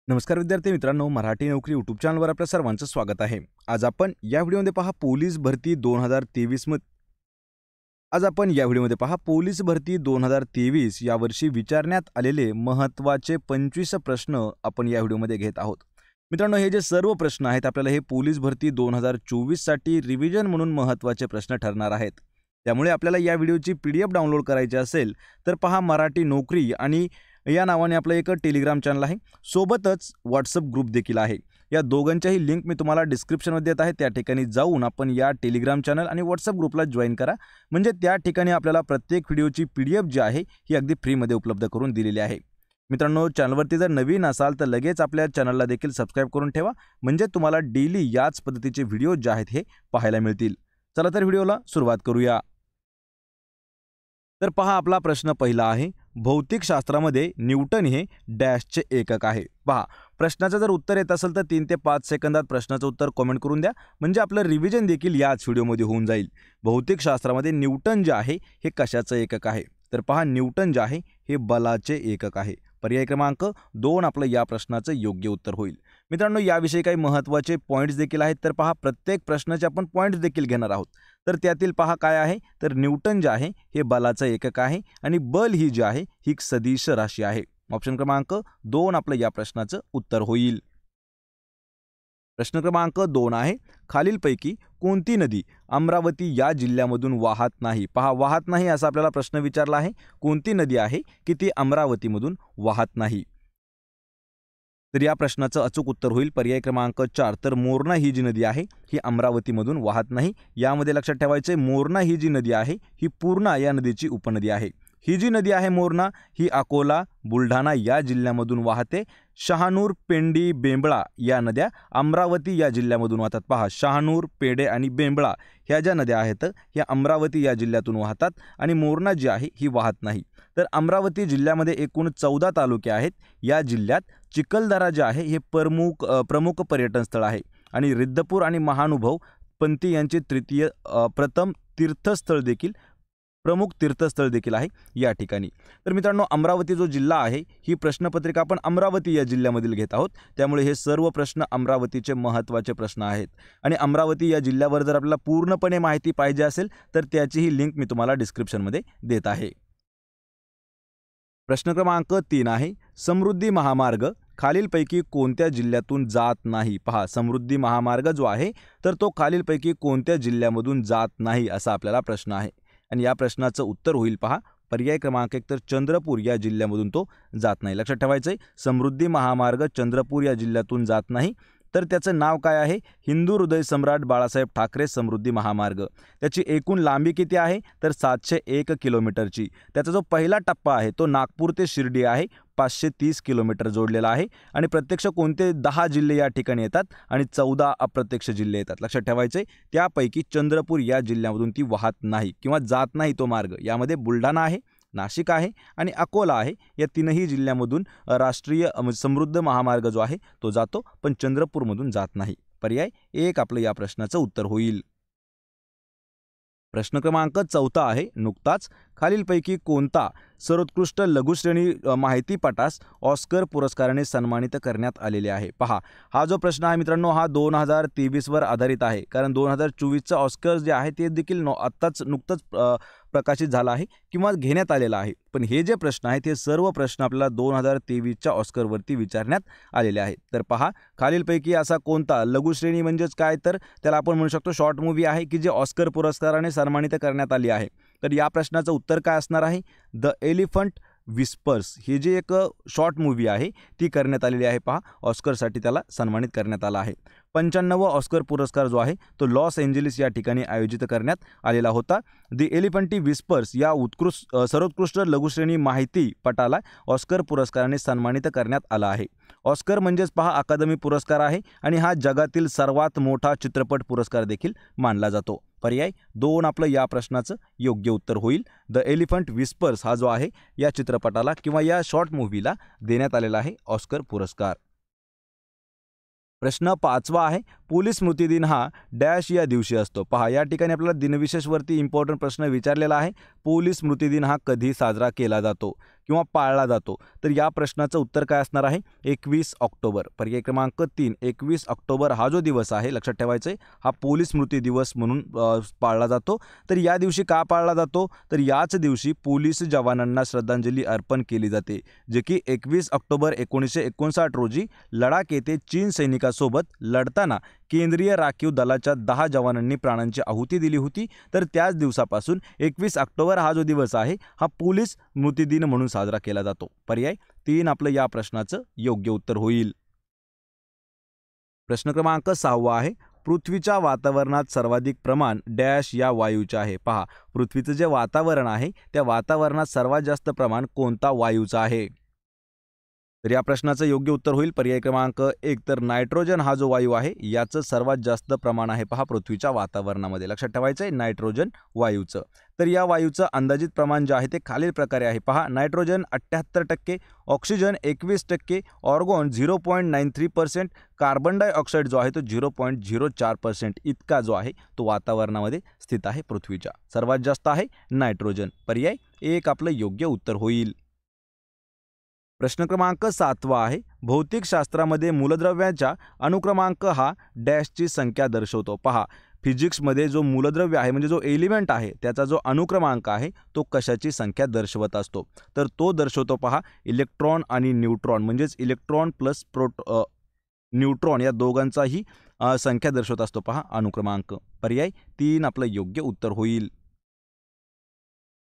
नमस्कार विद्यार्थी मित्रांनो, मराठी नोकरी यूट्यूब चॅनलवर आपल्या सर्वांचं स्वागत आहे. आज आपण या व्हिडिओमध्ये पहा पोलीस भरती 2023 यावर्षी विचारण्यात आलेले महत्त्वाचे 25 प्रश्न आपण या व्हिडिओमध्ये घेत आहोत. मित्रांनो, हे जे सर्व प्रश्न आहेत आपल्याला हे पोलीस भरती 2024 साठी रिव्हिजन म्हणून महत्त्वाचे प्रश्न ठरणार आहेत. त्यामुळे आपल्याला या व्हिडिओची PDF डाउनलोड करायची असेल तर पहा मराठी नोकरी आणि या नावाने आपलं एक टेलिग्राम चॅनल आहे. सोबतच व्हॉट्सअप ग्रुप देखील आहे. या दोघांच्याही लिंक मी तुम्हाला डिस्क्रिप्शनमध्ये देत आहे. त्या ठिकाणी जाऊन आपण या टेलिग्राम चॅनल आणि व्हॉट्सअप ग्रुपला जॉईन करा. म्हणजे त्या ठिकाणी आपल्याला प्रत्येक व्हिडिओची PDF जी आहे ही अगदी फ्रीमध्ये उपलब्ध करून दिलेली आहे. मित्रांनो, चॅनलवरती जर नवीन असाल तर लगेच आपल्या चॅनलला देखील सबस्क्राईब करून ठेवा. म्हणजे तुम्हाला डेली याच पद्धतीचे व्हिडिओ जे आहेत हे पाहायला मिळतील. चला तर व्हिडिओला सुरुवात करूया. तर पहा, आपला प्रश्न पहिला आहे, भौतिकशास्त्रामध्ये न्यूटन हे डॅशचे एकक आहे. पहा, प्रश्नाचं जर उत्तर येत असेल तर 3 ते 5 सेकंदात प्रश्नाचं उत्तर कमेंट करून द्या. म्हणजे आपलं रिव्हिजन देखील याच व्हिडिओमध्ये होऊन जाईल. भौतिकशास्त्रामध्ये न्यूटन जे आहे हे कशाचं एकक आहे? तर पहा, न्यूटन जे आहे हे बलाचे एकक आहे. पर्याय क्रमांक 2 आपलं या प्रश्नाचं योग्य उत्तर होईल. मित्रांनो, याविषयी काही महत्त्वाचे पॉईंट्स देखील आहेत. तर पहा, प्रत्येक प्रश्नाचे आपण पॉईंट्स देखील घेणार आहोत. तर त्यातील पहा काय आहे, तर न्यूटन जे आहे हे बलाचं एकक आहे आणि बल ही जी आहे ही एक सदिश राशी आहे. ऑप्शन क्रमांक 2 आपलं या प्रश्नाचं उत्तर होईल. प्रश्न क्रमांक 2 आहे, खालीलपैकी कोणती नदी अमरावती या जिल्ह्यामधून वाहत नाही? पहा, वाहत नाही असा आपल्याला प्रश्न विचारला आहे. कोणती नदी आहे की ती अमरावतीमधून वाहत नाही? तर या प्रश्नाचं अचूक उत्तर होईल पर्याय क्रमांक 4. तर मोरणा ही जी नदी आहे ही अमरावतीमधून वाहत नाही. यामध्ये लक्षात ठेवायचे, मोरणा ही जी नदी आहे ही पूर्णा या नदीची उपनदी आहे. ही जी नदी आहे मोरणा ही अकोला, बुलढाणा या जिल्ह्यामधून वाहते. शहानूर, पेंडी, बेंबळा या नद्या अमरावती या जिल्ह्यामधून वाहतात. पहा, शहानूर, पेडे आणि बेंबळा ह्या ज्या नद्या आहेत ह्या अमरावती या जिल्ह्यातून वाहतात आणि मोरणा जी आहे ही वाहत नाही. तर अमरावती जिल्ह्यामध्ये एकूण 14 तालुके आहेत. या जिल्ह्यात चिखलदरा जे आहे हे प्रमुख पर्यटन स्थळ आहे आणि रिद्धपूर आणि महानुभव पंथी यांचे प्रथम प्रमुख तीर्थस्थळ देखील आहे या ठिकाणी. तर मित्रांनो, अमरावती जो जिल्हा आहे ही प्रश्नपत्रिका आपण अमरावती या जिल्ह्यामधील घेत आहोत. त्यामुळे हे सर्व प्रश्न अमरावतीचे महत्त्वाचे प्रश्न आहेत आणि अमरावती या जिल्ह्यावर जर आपल्याला पूर्णपणे माहिती पाहिजे असेल तर त्याचीही लिंक मी तुम्हाला डिस्क्रिप्शनमध्ये देत आहे. प्रश्न क्रमांक 3 आहे, समृद्धी महामार्ग खालीलपैकी कोणत्या जिल्ह्यातून जात नाही? पहा, समृद्धी महामार्ग जो आहे तर तो खालीलपैकी कोणत्या जिल्ह्यामधून जात नाही असा आपल्याला प्रश्न आहे आणि या प्रश्नाचं उत्तर होईल पहा पर्याय क्रमांक 1. तर चंद्रपूर या जिल्ह्यामधून तो जात नाही. लक्षात ठेवायचं आहे, समृद्धी महामार्ग चंद्रपूर या जिल्ह्यातून जात नाही. तर त्याचं नाव काय आहे? हिंदू हृदय सम्राट बाळासाहेब ठाकरे समृद्धी महामार्ग. त्याची एकूण लांबी किती आहे? तर 701 किलोमीटरची. त्याचा जो पहिला टप्पा आहे तो नागपूर ते शिर्डी आहे, 530 किलोमीटर जोडलेला आहे आणि प्रत्यक्ष कोणते 10 जिल्हे या ठिकाणी येतात आणि 14 अप्रत्यक्ष जिल्हे येतात. लक्षात ठेवायचे, त्यापैकी चंद्रपूर या जिल्ह्यामधून ती वाहत नाही किंवा जात नाही तो मार्ग. यामध्ये बुलढाणा आहे, नाशिक आहे आणि अकोला आहे. या तीनही जिल्ह्यामधून राष्ट्रीय समृद्ध महामार्ग जो आहे तो जातो, पण चंद्रपूरमधून जात नाही. पर्याय 1 आपलं या प्रश्नाचं उत्तर होईल. प्रश्न क्रमांक 4 आहे, नुकताच खालीलपैकी कोणता सर्वोत्कृष्ट लघुश्रेणी माहितीपटास ऑस्कर पुरस्काराने सन्मानित करण्यात आलेले आहे? पहा, हा जो प्रश्न आहे मित्रांनो हा 2023 वर आधारित आहे. कारण 2024चा ऑस्कर जे आहे ते देखील नुकतंच प्रकाशित झाला आहे किंवा घेण्यात आलेला आहे. पण हे जे प्रश्न आहेत हे सर्व प्रश्न आपल्याला 2023च्या ऑस्करवरती विचारण्यात आलेले आहेत. तर पहा, खालीलपैकी असा कोणता लघुश्रेणी म्हणजेच काय, तर त्याला आपण म्हणू शकतो शॉर्ट मूव्ही आहे की जे ऑस्कर पुरस्काराने सन्मानित करण्यात आली आहे. तर या प्रश्नाचं उत्तर काय असणार आहे? द एलिफंट विस्पर्स ही जी एक शॉर्ट मूव्ही आहे ती करण्यात आलेली आहे. पहा, ऑस्करसाठी त्याला सन्मानित करण्यात आला आहे. 95वा ऑस्कर पुरस्कार जो आहे तो लॉस एंजेलिस या ठिकाणी आयोजित करण्यात आलेला होता. दी एलिफंटी विस्पर्स या सर्वोत्कृष्ट लघुश्रेणी माहितीपटाला ऑस्कर पुरस्काराने सन्मानित करण्यात आला आहे. ऑस्कर म्हणजेच पहा अकादमी पुरस्कार आहे आणि हा जगातील सर्वात मोठा चित्रपट पुरस्कार देखील मानला जातो. पर्याय 2 आपलं या प्रश्नाचं योग्य उत्तर होईल. द एलिफंट विस्पर्स हा जो आहे या चित्रपटाला किंवा या शॉर्ट मूव्हीला देण्यात आलेला आहे ऑस्कर पुरस्कार. प्रश्न 5वा आहे, पोलीस स्मृती दिन हा डॅश या दिवशी असतो? पहा, या ठिकाणी आपल्याला दिनविशेषवरती इम्पॉर्टंट प्रश्न विचारलेला आहे. पोलीस स्मृती दिन हा कधी साजरा केला जातो? किंवा पाळला जातो? तर या प्रश्नाचं उत्तर काय असणार आहे? 21 ऑक्टोबर. पर्याय क्रमांक 3, 21 ऑक्टोबर हा जो दिवस आहे, लक्षात ठेवायचं आहे, हा पोलीस स्मृती दिवस म्हणून पाळला जातो. तर या दिवशी का पाळला जातो? तर याच दिवशी पोलीस जवानांना श्रद्धांजली अर्पण केली जाते, जे की 21 ऑक्टोबर 1959 रोजी लडाख येथे चीन सैनिकांसोबत लढताना केंद्रीय राखीव दलाच्या 10 जवानांनी प्राणांची आहुती दिली होती. तर त्याच दिवसापासून 21 ऑक्टोबर हा जो दिवस आहे, हा पोलीस स्मृती दिन म्हणून साजरा केला जातो. पर्याय 3 आपलं या प्रश्नाचं योग्य उत्तर होईल. प्रश्न क्रमांक 6 आहे, पृथ्वीच्या वातावरणात सर्वाधिक प्रमाण डॅश या वायूचे आहे. पहा, पृथ्वीचं जे वातावरण आहे, त्या वातावरणात सर्वात जास्त प्रमाण कोणता वायूचा आहे? तर या प्रश्नाचं योग्य उत्तर होईल पर्याय क्रमांक 1. तर नायट्रोजन हा जो वायू आहे, याचं सर्वात जास्त प्रमाण आहे पहा पृथ्वीच्या वातावरणामध्ये. लक्षात ठेवायचं आहे नायट्रोजन वायूचं. तर या वायूचं अंदाजित प्रमाण जे आहे ते खालील प्रकारे आहे. पहा, nitrogen 78%, oxygen 21%, argon 0.93%, carbon dioxide जो आहे तो 0.04% इतका जो आहे तो वातावरणामध्ये स्थित आहे पृथ्वीच्या. सर्वात जास्त आहे नायट्रोजन. पर्याय 1 आपलं योग्य उत्तर होईल. प्रश्न क्रमांक 7 आहे, भौतिकशास्त्रामध्ये मूलद्रव्याचा अनुक्रमांक हा डॅशची संख्या दर्शवतो. पहा, फिजिक्समध्ये जो मूलद्रव्य आहे म्हणजे जो एलिमेंट आहे त्याचा जो अनुक्रमांक आहे तो कशाची संख्या दर्शवत असतो? तर तो दर्शवतो पहा इलेक्ट्रॉन आणि न्यूट्रॉन, म्हणजेच इलेक्ट्रॉन प्लस न्यूट्रॉन या दोघांचाही संख्या दर्शवत असतो पहा अनुक्रमांक. पर्याय 3 आपलं योग्य उत्तर होईल.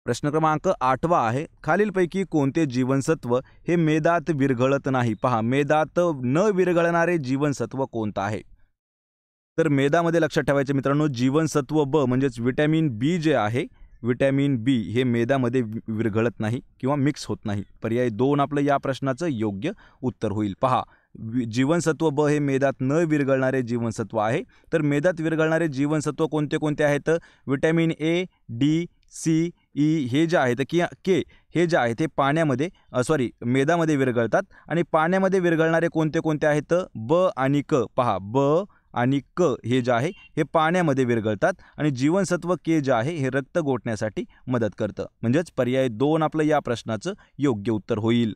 प्रश्न क्रमांक 8 आहे, खालीलपैकी कोणते जीवनसत्व हे मेदात विरघळत नाही? पहा, मेदात न विरघळणारे जीवनसत्व कोणतं आहे? तर मेदामध्ये लक्षात ठेवायचे मित्रांनो, जीवनसत्व ब म्हणजेच विटॅमिन बी जे आहे, विटॅमिन बी हे मेदामध्ये विरघळत नाही किंवा मिक्स होत नाही. पर्याय 2 आपलं या प्रश्नाचं योग्य उत्तर होईल. पहा, जीवनसत्व ब हे मेदात न विरघळणारे जीवनसत्व आहे. तर मेदात विरघळणारे जीवनसत्व कोणते कोणते आहेत? Vitamin A, D, C, E हे जे आहेत की के हे जे आहे ते पाण्यामध्ये मेदामध्ये विरघळतात. आणि पाण्यामध्ये विरघळणारे कोणते कोणते आहेत? ब आणि क. पहा, ब आणि क हे जे आहे हे पाण्यामध्ये विरघळतात आणि जीवनसत्व के जे आहे हे रक्त गोठण्यासाठी मदत करतं. म्हणजेच पर्याय 2 आपलं या प्रश्नाचं योग्य उत्तर होईल.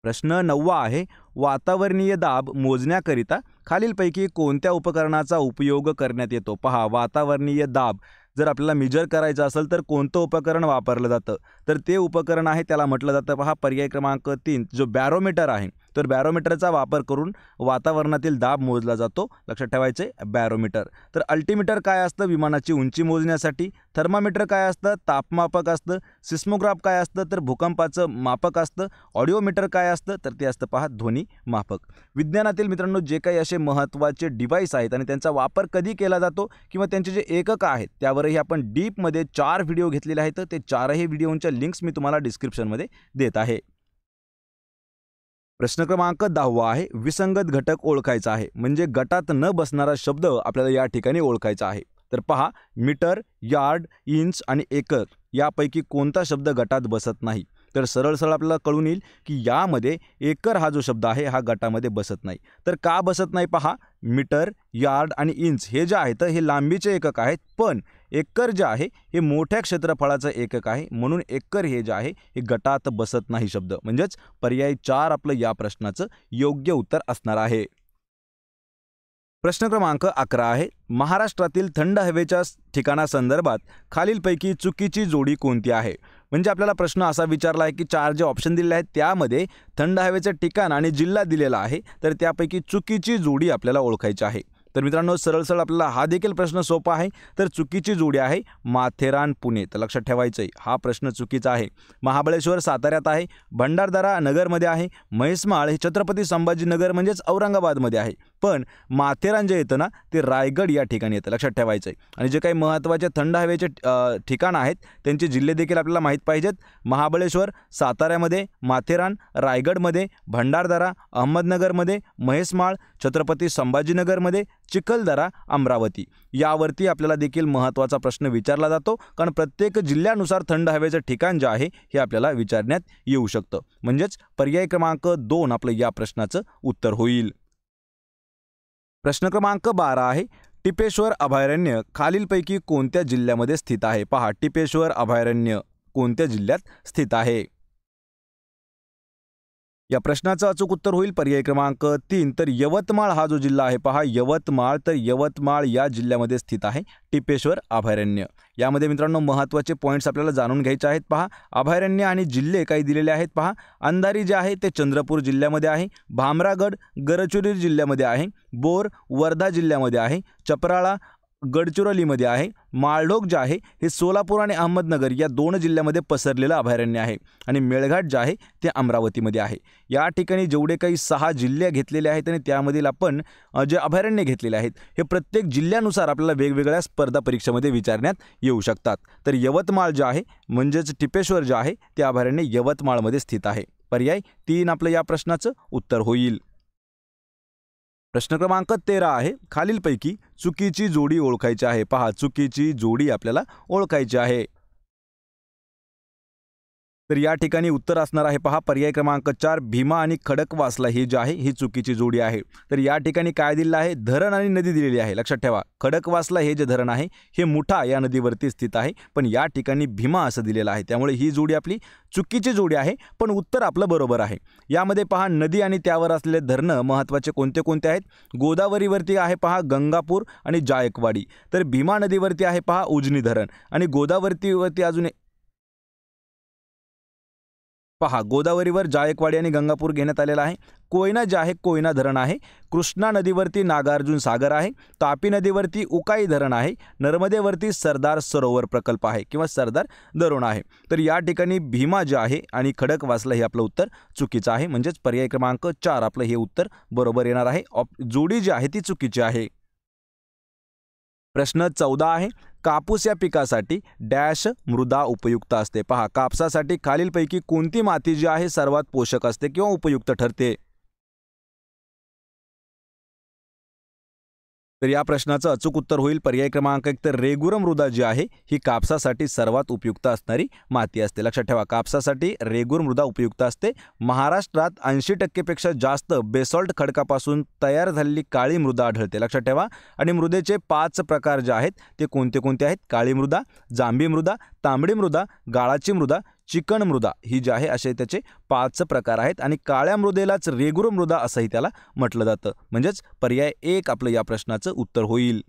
प्रश्न 9 आहे, वातावरणीय दाब मोजण्याकरिता खालीलपैकी कोणत्या उपकरणाचा उपयोग करण्यात येतो? पहा, वातावरणीय दाब जर आपल्याला मेजर करायचं असेल तर कोणतं उपकरण वापरलं जातं? तर ते उपकरण आहे त्याला म्हटलं जातं पहा पर्याय क्रमांक 3 जो बॅरोमीटर आहे. तर बॅरोमीटरचा वापर करून वातावरणातील दाब मोजला जातो. लक्षात ठेवायचे बॅरोमीटर. तर अल्टिमीटर काय असतं? विमानाची उंची मोजण्यासाठी. थर्मामीटर काय असतं? तापमापक असतं. सिस्मोग्राफ काय असतं? तर भूकंपाचं मापक असतं. ऑडिओमीटर काय असतं? तर ते असतं पहा ध्वनी मापक. विज्ञानातील मित्रांनो जे काही असे महत्त्वाचे डिव्हाइस आहेत आणि त्यांचा वापर कधी केला जातो किंवा त्यांचे जे एकक आहेत त्यावरही आपण डीपमध्ये 4 व्हिडिओ घेतलेले आहेत. ते 4ही व्हिडिओंच्या लिंक्स मी तुम्हाला डिस्क्रिप्शनमध्ये देत आहे. प्रश्न क्रमांक 10 आहे, विसंगत घटक ओळखायचा आहे. म्हणजे गटात न बसणारा शब्द आपल्याला या ठिकाणी ओळखायचा आहे. तर पहा, मीटर, यार्ड, इंच आणि एकर यापैकी कोणता शब्द गटात बसत नाही? तर सरळ सरळ आपल्याला कळून येईल की यामध्ये एकर हा जो शब्द आहे हा गटामध्ये बसत नाही. तर का बसत नाही? पहा, मीटर, यार्ड आणि इंच हे जे आहेत हे लांबीचे एकक आहेत, पण एकर जे आहे हे मोठ्या क्षेत्रफळाचं एकक आहे, म्हणून एकर हे जे आहे हे गटात बसत नाही शब्द. म्हणजेच पर्याय 4 आपलं या प्रश्नाचं योग्य उत्तर असणार आहे. प्रश्न क्रमांक 11 आहे, महाराष्ट्रातील थंड हवेच्या ठिकाणासंदर्भात खालीलपैकी चुकीची जोडी कोणती आहे? म्हणजे आपल्याला प्रश्न असा विचारला आहे की 4 जे ऑप्शन दिलेले आहेत त्यामध्ये थंड हवेचं ठिकाण आणि जिल्हा दिलेला आहे. तर त्यापैकी चुकीची जोडी आपल्याला ओळखायची आहे. तर मित्रांनो सरळ सरळ आपल्याला हा देखील प्रश्न सोपा आहे. तर चुकीची जोडी आहे माथेरान पुणे. तर लक्षात ठेवायचं आहे हा प्रश्न चुकीचा आहे. महाबळेश्वर साताऱ्यात आहे, भंडारदरा नगरमध्ये आहे, म्हैसमाळ हे छत्रपती संभाजीनगर म्हणजेच औरंगाबादमध्ये आहे, पण माथेरान जे येतं ना ते रायगड या ठिकाणी येतं. लक्षात ठेवायचं आहे. आणि जे काही महत्त्वाचे थंड हवेचे ठिकाण आहेत त्यांचे जिल्हे देखील आपल्याला माहीत पाहिजेत. महाबळेश्वर साताऱ्यामध्ये, माथेरान रायगडमध्ये, भंडारदरा अहमदनगरमध्ये, म्हैसमाळ छत्रपती संभाजीनगरमध्ये, चिखलदरा अमरावती यावरती आपल्याला देखील महत्त्वाचा प्रश्न विचारला जातो. कारण प्रत्येक जिल्ह्यानुसार थंड हवेचं ठिकाण जे आहे हे आपल्याला विचारण्यात येऊ शकतं. म्हणजेच पर्याय क्रमांक 2 आपलं या प्रश्नाचं उत्तर होईल. प्रश्न क्रमांक 12 आहे, टिपेश्वर अभयारण्य खालीलपैकी कोणत्या जिल्ह्यामध्ये स्थित आहे? पहा, टिपेश्वर अभयारण्य कोणत्या जिल्ह्यात स्थित आहे? या प्रश्नाचं अचूक उत्तर होईल पर्याय क्रमांक 3 तर यवतमाळ हा जो जिल्हा आहे पहा यवतमाळ, तर यवतमाळ या जिल्ह्यामध्ये स्थित आहे टिपेश्वर अभयारण्य. यामध्ये मित्रांनो महत्त्वाचे पॉईंट्स आपल्याला जाणून घ्यायचे आहेत पहा. अभयारण्य आणि जिल्हे काही दिलेले आहेत पहा. अंधारी जे आहे ते चंद्रपूर जिल्ह्यामध्ये आहे, भामरागड गडचिरोली जिल्ह्यामध्ये आहे, बोर वर्धा जिल्ह्यामध्ये आहे, चपराळा गडचिरोलीमध्ये आहे, माळढोक जे आहे हे सोलापूर आणि अहमदनगर या 2 जिल्ह्यामध्ये पसरलेलं अभयारण्य आहे आणि मेळघाट जे आहे ते अमरावतीमध्ये आहे. या ठिकाणी जेवढे काही 6 जिल्हे घेतलेले आहेत आणि त्यामधील आपण जे अभयारण्य घेतलेले आहेत हे प्रत्येक जिल्ह्यानुसार आपल्याला वेगवेगळ्या स्पर्धा परीक्षेमध्ये विचारण्यात येऊ शकतात. तर यवतमाळ जे आहे म्हणजेच टिपेश्वर जे आहे ते अभयारण्य यवतमाळमध्ये स्थित आहे. पर्याय 3 आपलं या प्रश्नाचं उत्तर होईल. प्रश्न क्रमांक 13 आहे खालीलपैकी चुकीची जोडी ओळखायची आहे. पहा चुकीची जोडी आपल्याला ओळखायची आहे. तर या ठिकाणी उत्तर असणार आहे पहा पर्याय क्रमांक 4 भीमा आणि खडकवासला ही जी आहे ही चुकीची जोडी आहे. तर या ठिकाणी काय दिलेलं आहे धरण आणि नदी दिलेली आहे. लक्षात ठेवा खडकवासला हे जे धरण आहे हे मुठा या नदीवरती स्थित आहे, पण या ठिकाणी भीमा असं दिलेलं आहे. त्यामुळे ही जोडी आपली चुकीची जोडी आहे, पण उत्तर आपलं बरोबर आहे. यामध्ये पहा नदी आणि त्यावर असलेले धरणं महत्त्वाचे कोणते कोणते आहेत. गोदावरीवरती आहे पहा गंगापूर आणि जायकवाडी, तर भीमा नदीवरती आहे पहा उजनी धरण आणि गोदावरीवरती अजून पहा गोदावरीवर जायकवाडी आणि गंगापूर घेण्यात आलेला आहे. कोयना जे आहे कोयना धरण आहे. कृष्णा नदीवरती नागार्जुन सागर आहे. तापी नदीवरती उकाई धरण आहे. नर्मदेवरती सरदार सरोवर प्रकल्प आहे किंवा सरदार धरण आहे. तर या ठिकाणी भीमा जे आहे आणि खडकवासला हे आपलं उत्तर चुकीचं आहे, म्हणजेच पर्याय क्रमांक 4 आपलं हे उत्तर बरोबर येणार आहे. जोडी जी आहे ती चुकीची आहे. प्रश्न 14 आहे कापूस या पिकासाठी डॅश मृदा उपयुक्त असते. पहा कापसासाठी खालीलपैकी कोणती माती जी आहे सर्वात पोषक असते किंवा उपयुक्त ठरते. तर या प्रश्नाचं अचूक उत्तर होईल पर्याय क्रमांक 1 तर रेगुर मृदा जी आहे ही कापसासाठी सर्वात उपयुक्त असणारी माती असते. लक्षात ठेवा कापसासाठी रेगुर मृदा उपयुक्त असते. महाराष्ट्रात 80% पेक्षा जास्त बेसॉल्ट खडकापासून तयार झालेली काळी मृदा आढळते. लक्षात ठेवा आणि मृदेचे 5 प्रकार जे आहेत ते कोणते कोणते आहेत. काळी मृदा, जांभी मृदा, तांबडी मृदा, गाळाची मृदा, चिकण मृदा ही जी आहे असे त्याचे 5 प्रकार आहेत आणि काळ्या मृदेलाच रेगुर मृदा असंही त्याला म्हटलं जातं. म्हणजेच पर्याय 1 आपलं या प्रश्नाचं उत्तर होईल.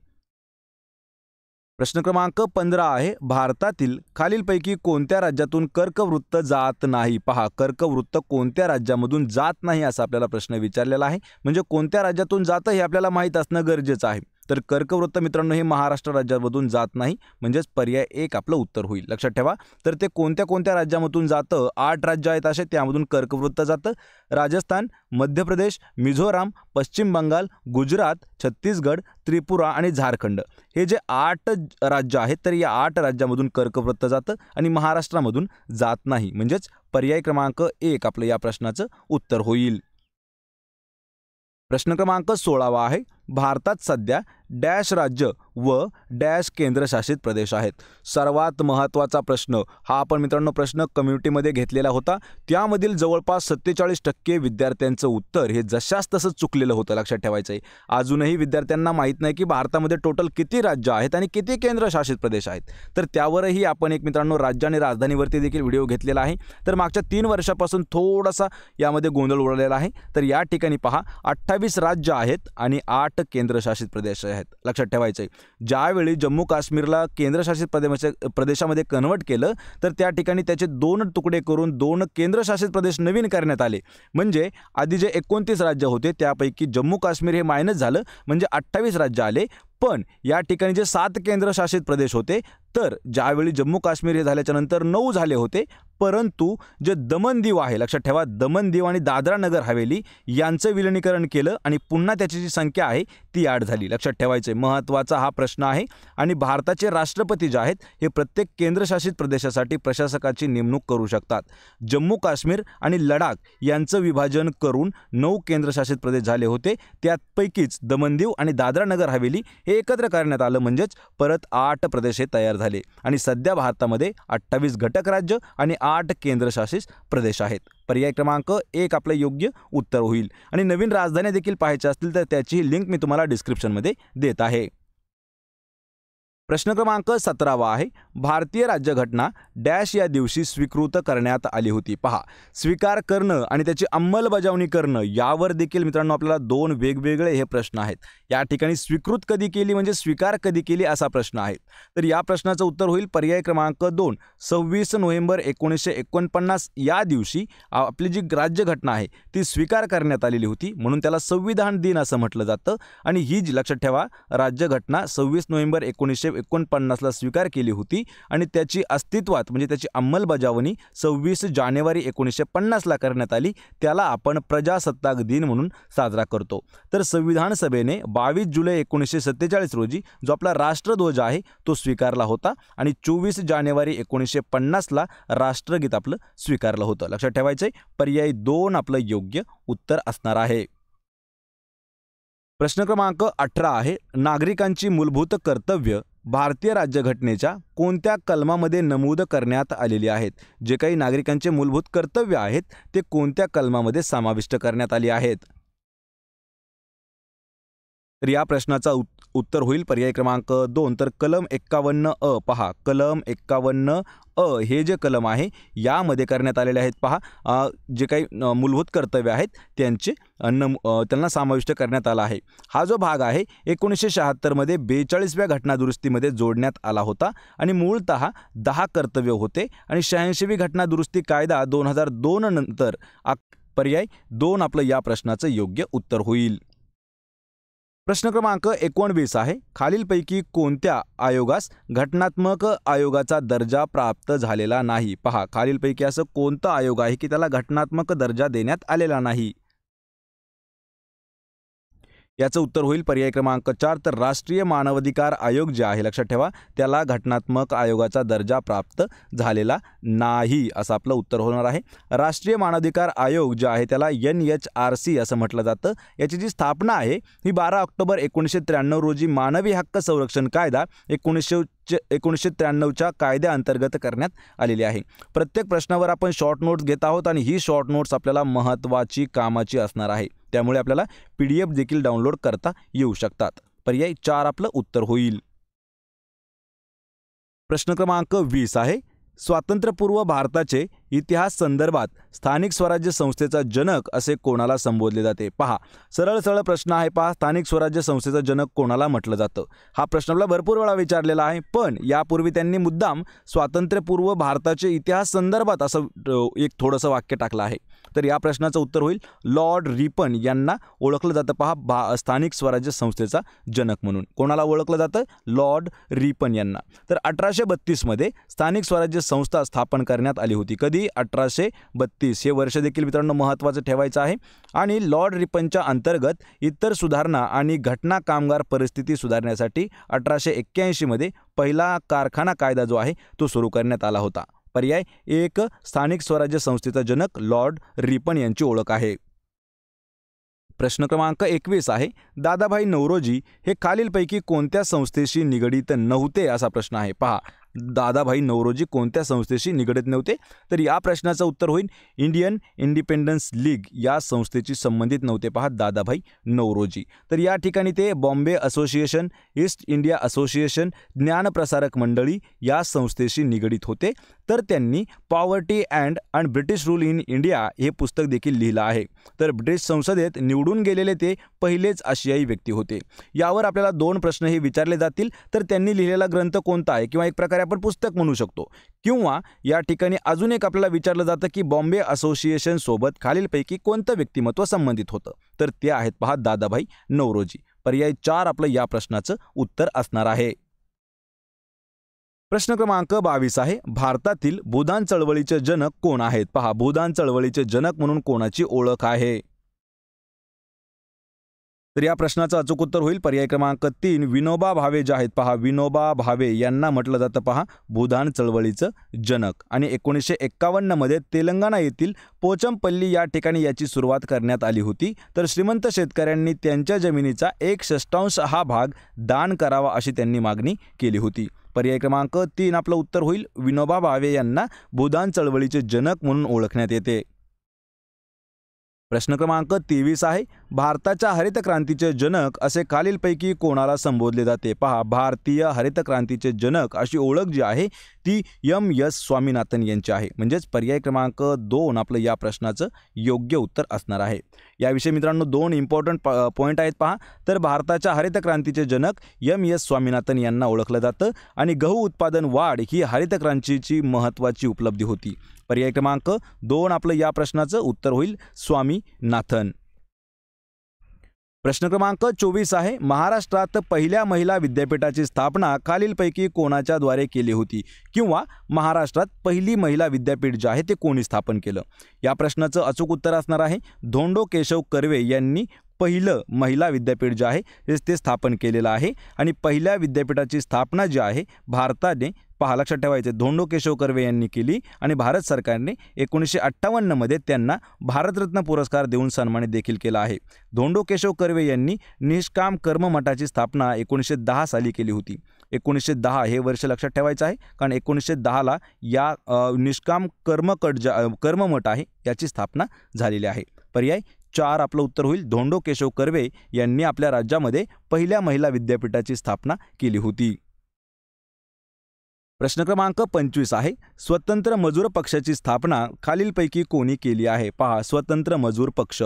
प्रश्न क्रमांक 15 आहे भारतातील खालीलपैकी कोणत्या राज्यातून कर्कवृत्त जात नाही. पहा कर्कवृत्त कोणत्या राज्यामधून जात नाही असा आपल्याला प्रश्न विचारलेला आहे. म्हणजे कोणत्या राज्यातून जातं हे आपल्याला माहीत असणं गरजेचं आहे. तर कर्कवृत्त मित्रांनो हे महाराष्ट्र राज्यामधून जात नाही, म्हणजेच पर्याय 1 आपलं उत्तर होईल. लक्षात ठेवा तर ते कोणत्या कोणत्या राज्यामधून जातं 8 राज्य आहेत असे त्यामधून कर्कवृत्त जातं. राजस्थान, मध्य प्रदेश, मिझोराम, पश्चिम बंगाल, गुजरात, छत्तीसगड, त्रिपुरा आणि झारखंड हे जे 8 राज्य आहेत तर या 8 राज्यामधून कर्कवृत्त जातं आणि महाराष्ट्रामधून जात नाही, म्हणजेच पर्याय क्रमांक 1 आपलं या प्रश्नाचं उत्तर होईल. प्रश्न क्रमांक 16 आहे भारतात सध्या डॅश राज्य व डॅश केंद्रशासित प्रदेश आहेत. सर्वात महत्त्वाचा प्रश्न हा आपण मित्रांनो प्रश्न कम्युनिटीमध्ये घेतलेला होता. त्यामधील जवळपास 47% विद्यार्थ्यांचं उत्तर हे जशास तसंच चुकलेलं होतं. लक्षात ठेवायचं आहे अजूनही विद्यार्थ्यांना माहीत नाही की भारतामध्ये टोटल किती राज्य आहेत आणि किती केंद्रशासित प्रदेश आहेत. तर त्यावरही आपण एक मित्रांनो राज्य आणि राजधानीवरती देखील व्हिडिओ घेतलेला आहे. तर मागच्या 3 वर्षापासून थोडासा यामध्ये गोंधळ उडलेला आहे. तर या ठिकाणी पहा 28 राज्य आहेत आणि 8 केंद्रशासित प्रदेश आहेत. लक्षात ठेवायचं ज्यावेळी जम्मू काश्मीरला केंद्रशासित प्रदेशामध्ये कन्वर्ट केलं तर त्या ठिकाणी त्याचे 2 तुकडे करून 2 केंद्रशासित प्रदेश नवीन करण्यात आले. म्हणजे आधी जे 29 राज्य होते त्यापैकी जम्मू काश्मीर हे मायनस झालं म्हणजे 28 राज्य आले. पण या ठिकाणी जे 7 केंद्रशासित प्रदेश होते तर ज्यावेळी जम्मू काश्मीर हे झाल्याच्या नंतर 9 झाले होते. परंतु जे दमन दीव आहे लक्षात ठेवा दमन दीव आणि दादरा नगर हवेली यांचं विलिनीकरण केलं आणि पुन्हा त्याची जी संख्या आहे ती 8 झाली. लक्षात ठेवायचे महत्त्वाचा हा प्रश्न आहे. आणि भारताचे राष्ट्रपती जे आहेत हे प्रत्येक केंद्रशासित प्रदेशासाठी प्रशासकाची नेमणूक करू शकतात. जम्मू काश्मीर आणि लडाख यांचं विभाजन करून 9 केंद्रशासित प्रदेश झाले होते. त्यापैकीच दमन दीव आणि दादरा नगर हवेली हे एकत्र करण्यात आलं म्हणजेच परत 8 प्रदेश हे तयार झाले आणि सध्या भारतामध्ये 28 घटक राज्य आणि 8 केंद्रशासित प्रदेश आहेत. पर्याय क्रमांक 1 आपलं योग्य उत्तर होईल. आणि नवीन राजधानी देखील पाहायच्या असतील तर त्याची लिंक मी तुम्हाला डिस्क्रिप्शनमध्ये देत आहे. प्रश्न क्रमांक 17 आहे, भारतीय राज्यघटना डॅश या दिवशी स्वीकृत करण्यात आली होती. पहा, स्वीकार करणं आणि त्याची अंमलबजावणी करणं यावर देखील मित्रांनो आपल्याला दोन वेगवेगळे हे प्रश्न आहेत. या ठिकाणी स्वीकृत कधी केली म्हणजे स्वीकार कधी केली असा प्रश्न आहे. तर या प्रश्नाचं उत्तर होईल पर्याय क्रमांक 2, 26 नोव्हेंबर 1949 या दिवशी आपली जी राज्यघटना आहे ती स्वीकार करण्यात आलेली होती, म्हणून त्याला संविधान दिन असं म्हटलं जातं. आणि ही जी लक्षात ठेवा, राज्यघटना 26 नोव्हेंबर 1949ला स्वीकार केली होती आणि त्याची अस्तित्वात म्हणजे त्याची अंमलबजावणी 26 जानेवारी 1950ला करण्यात आली. त्याला आपण प्रजासत्ताक दिन म्हणून साजरा करतो. तर संविधान सभेने 22 जुलै 1947 रोजी जो आपला राष्ट्रध्वज आहे तो स्वीकारला होता आणि 24 जानेवारी 1950ला राष्ट्रगीत आपलं स्वीकारलं होतं. लक्षात ठेवायचंय, पर्याय 2 आपलं योग्य उत्तर असणार आहे. प्रश्न क्रमांक 18 आहे, नागरिकांची मूलभूत कर्तव्य भारतीय राज्यघटनेच्या कोणत्या कलमामध्ये नमूद करण्यात आलेली आहेत? जे काही नागरिकांचे मूलभूत कर्तव्य आहेत ते कोणत्या कलमामध्ये समाविष्ट करण्यात आली आहेत? तर या प्रश्नाचा उत्तर होईल पर्याय क्रमांक 2, तर कलम 51 पहा, कलम 51 हे जे कलम आहे यामध्ये करण्यात आलेले आहेत. पहा, जे काही मूलभूत कर्तव्य आहेत त्यांना समाविष्ट करण्यात आला आहे. हा जो भाग आहे 1976 मध्ये 42व्या घटनादुरुस्तीमध्ये जोडण्यात आला होता आणि मूळतः 10 कर्तव्य होते आणि 86वी घटनादुरुस्ती कायदा 2002 नंतर पर्याय 2 आपलं या प्रश्नाचं योग्य उत्तर होईल. प्रश्न क्रमांक 19 आहे, खालीलपैकी कोणत्या आयोगास घटनात्मक आयोगाचा दर्जा प्राप्त झालेला नाही? पहा, खालीलपैकी असं कोणतं आयोग आहे की त्याला घटनात्मक दर्जा देण्यात आलेला नाही? याचं उत्तर होईल पर्याय क्रमांक 4, तर राष्ट्रीय मानवाधिकार आयोग जे आहे लक्षात ठेवा त्याला घटनात्मक आयोगाचा दर्जा प्राप्त झालेला नाही असं आपलं उत्तर होणार आहे. राष्ट्रीय मानवाधिकार आयोग जे आहे त्याला NHRC असं म्हटलं जातं. याची जी स्थापना आहे ही 12 ऑक्टोबर 1993 रोजी मानवी हक्क संरक्षण कायदा 1993च्या कायद्याअंतर्गत करण्यात आलेली आहे. प्रत्येक प्रश्नावर आपण शॉर्ट नोट्स घेत आहोत आणि ही शॉर्ट नोट्स आपल्याला महत्त्वाची कामाची असणार आहे. त्यामुळे आपल्याला PDF देखील डाउनलोड करता येऊ शकतात. पर्याय 4 आपलं उत्तर होईल. प्रश्न क्रमांक 20 आहे, स्वातंत्र्यपूर्व भारताचे इतिहास संदर्भात स्थानिक स्वराज्य संस्थेचा जनक असे कोणाला संबोधले जाते? पहा, सरळ प्रश्न आहे. पहा, स्थानिक स्वराज्य संस्थेचा जनक कोणाला म्हटलं जातं? हा प्रश्न आपला भरपूर वेळा विचारलेला आहे, पण यापूर्वी त्यांनी मुद्दाम स्वातंत्र्यपूर्व भारताचे इतिहास संदर्भात असं एक थोडंसं वाक्य टाकलं आहे. तर या प्रश्नाचं उत्तर होईल लॉर्ड रिपन यांना ओळखलं जातं. पहा, स्थानिक स्वराज्य संस्थेचा जनक म्हणून कोणाला ओळखलं जातं? लॉर्ड रिपन यांना. तर 1832 मध्ये स्थानिक स्वराज्य संस्था स्थापन करण्यात आली होती. कधी? 1832 हे वर्ष देखील मित्रांनो महत्त्वाचं ठेवायचं आहे. आणि लॉर्ड रिपनच्या अंतर्गत इतर सुधारणा आणि घटना कामगार परिस्थिती सुधारण्यासाठी 1881 मध्ये पहिला कारखाना कायदा जो आहे तो सुरू करण्यात आला होता. पर्याय 1 स्थानिक स्वराज्य संस्थेचा जनक लॉर्ड रिपन यांची ओळख आहे. प्रश्न क्रमांक 21 आहे, दादाभाई नौरोजी हे खालीलपैकी कोणत्या संस्थेशी निगडीत नव्हते असा प्रश्न आहे. पहा, दादाभाई नौरोजी कोणत्या संस्थेशी निगडीत नव्हते? तर या प्रश्नाचं उत्तर होईल इंडियन इंडिपेंडन्स लीग या संस्थेशी संबंधित नव्हते. पहा, दादाभाई नौरोजी. तर या ठिकाणी ते Bombay association, East India association, ज्ञानप्रसारक मंडळी या संस्थेशी निगडीत होते. तर त्यांनी poverty and British rule in India हे पुस्तक देखील लिहिलं आहे. तर ब्रिटिश संसदेत निवडून गेलेले ते पहिलेच आशियाई व्यक्ती होते. यावर आपल्याला 2 प्रश्न हे विचारले जातील. तर त्यांनी लिहिलेला ग्रंथ कोणता आहे किंवा एक प्रकारे आपण पुस्तक म्हणू शकतो, किंवा या ठिकाणी अजून एक आपल्याला विचारलं जातं की बॉम्बे असोसिएशन सोबत खालीलपैकी कोणतं व्यक्तिमत्व संबंधित होतं? तर ते आहेत पहा दादाभाई नौरोजी. पर्याय 4 आपलं या प्रश्नाचं उत्तर असणार आहे. प्रश्न क्रमांक 22 आहे, भारतातील भूदान चळवळीचे जनक कोण आहेत? पहा, भूदान चळवळीचे जनक म्हणून कोणाची ओळख आहे? तर या प्रश्नाचं अचूक उत्तर होईल पर्याय क्रमांक 3 विनोबा भावे जे आहेत. पहा, विनोबा भावे यांना म्हटलं जातं पहा भूदान चळवळीचं जनक. आणि 1951 मध्ये तेलंगणा येथील पोचमपल्ली या ठिकाणी याची सुरुवात करण्यात आली होती. तर श्रीमंत शेतकऱ्यांनी त्यांच्या जमिनीचा 1/6 हा भाग दान करावा अशी त्यांनी मागणी केली होती. पर्याय क्रमांक 3 आपलं उत्तर होईल विनोबा भावे यांना भूदान चळवळीचे जनक म्हणून ओळखण्यात येते. प्रश्न क्रमांक 23 आहे, भारताच्या हरित क्रांतीचे जनक असे खालीलपैकी कोणाला संबोधले जाते? पहा, भारतीय हरित क्रांतीचे जनक अशी ओळख जी आहे ती एम.एस. स्वामीनाथन यांची आहे. म्हणजेच पर्याय क्रमांक 2 आपलं या प्रश्नाचं योग्य उत्तर असणार आहे. याविषयी मित्रांनो 2 इम्पॉर्टंट पॉईंट आहेत पहा. तर भारताच्या हरित क्रांतीचे जनक एम.एस. स्वामीनाथन यांना ओळखलं जातं आणि गहू उत्पादन वाढ ही हरित क्रांतीची महत्त्वाची उपलब्धी होती. पर्याय क्रमांक 2 आपलं या प्रश्नाचं उत्तर होईल स्वामीनाथन. प्रश्न क्रमांक 24 आहे, महाराष्ट्रात पहिल्या महिला विद्यापीठाची स्थापना खालीलपैकी कोणाच्या द्वारे केली होती? किंवा महाराष्ट्रात पहिली महिला विद्यापीठ जे आहे ते कोणी स्थापन केलं? या प्रश्नाचं अचूक उत्तर असणार आहे धोंडो केशव कर्वे यांनी पहिलं महिला विद्यापीठ जे आहे ते स्थापन केलेलं आहे. आणि पहिल्या विद्यापीठाची स्थापना जी आहे भारताने, पहा लक्षात ठेवायचे, धोंडो केशव कर्वे यांनी केली आणि भारत सरकारने 1958 मध्ये त्यांना भारतरत्न पुरस्कार देऊन सन्मानित देखील केला आहे. धोंडो केशव कर्वे यांनी निष्काम कर्म मठाची स्थापना 1910 साली केली होती. 1910 हे वर्ष लक्षात ठेवायचं आहे, कारण 1910ला या निष्काम कर्ममठ आहे याची स्थापना झालेली आहे. पर्याय 4 आपलं उत्तर होईल धोंडो केशव कर्वे यांनी आपल्या राज्यामध्ये पहिल्या महिला विद्यापीठाची स्थापना केली होती. प्रश्न क्रमांक 25 आहे, स्वतंत्र मजूर पक्षाची स्थापना खालीलपैकी कोणी केली आहे? पहा, स्वतंत्र मजूर पक्ष.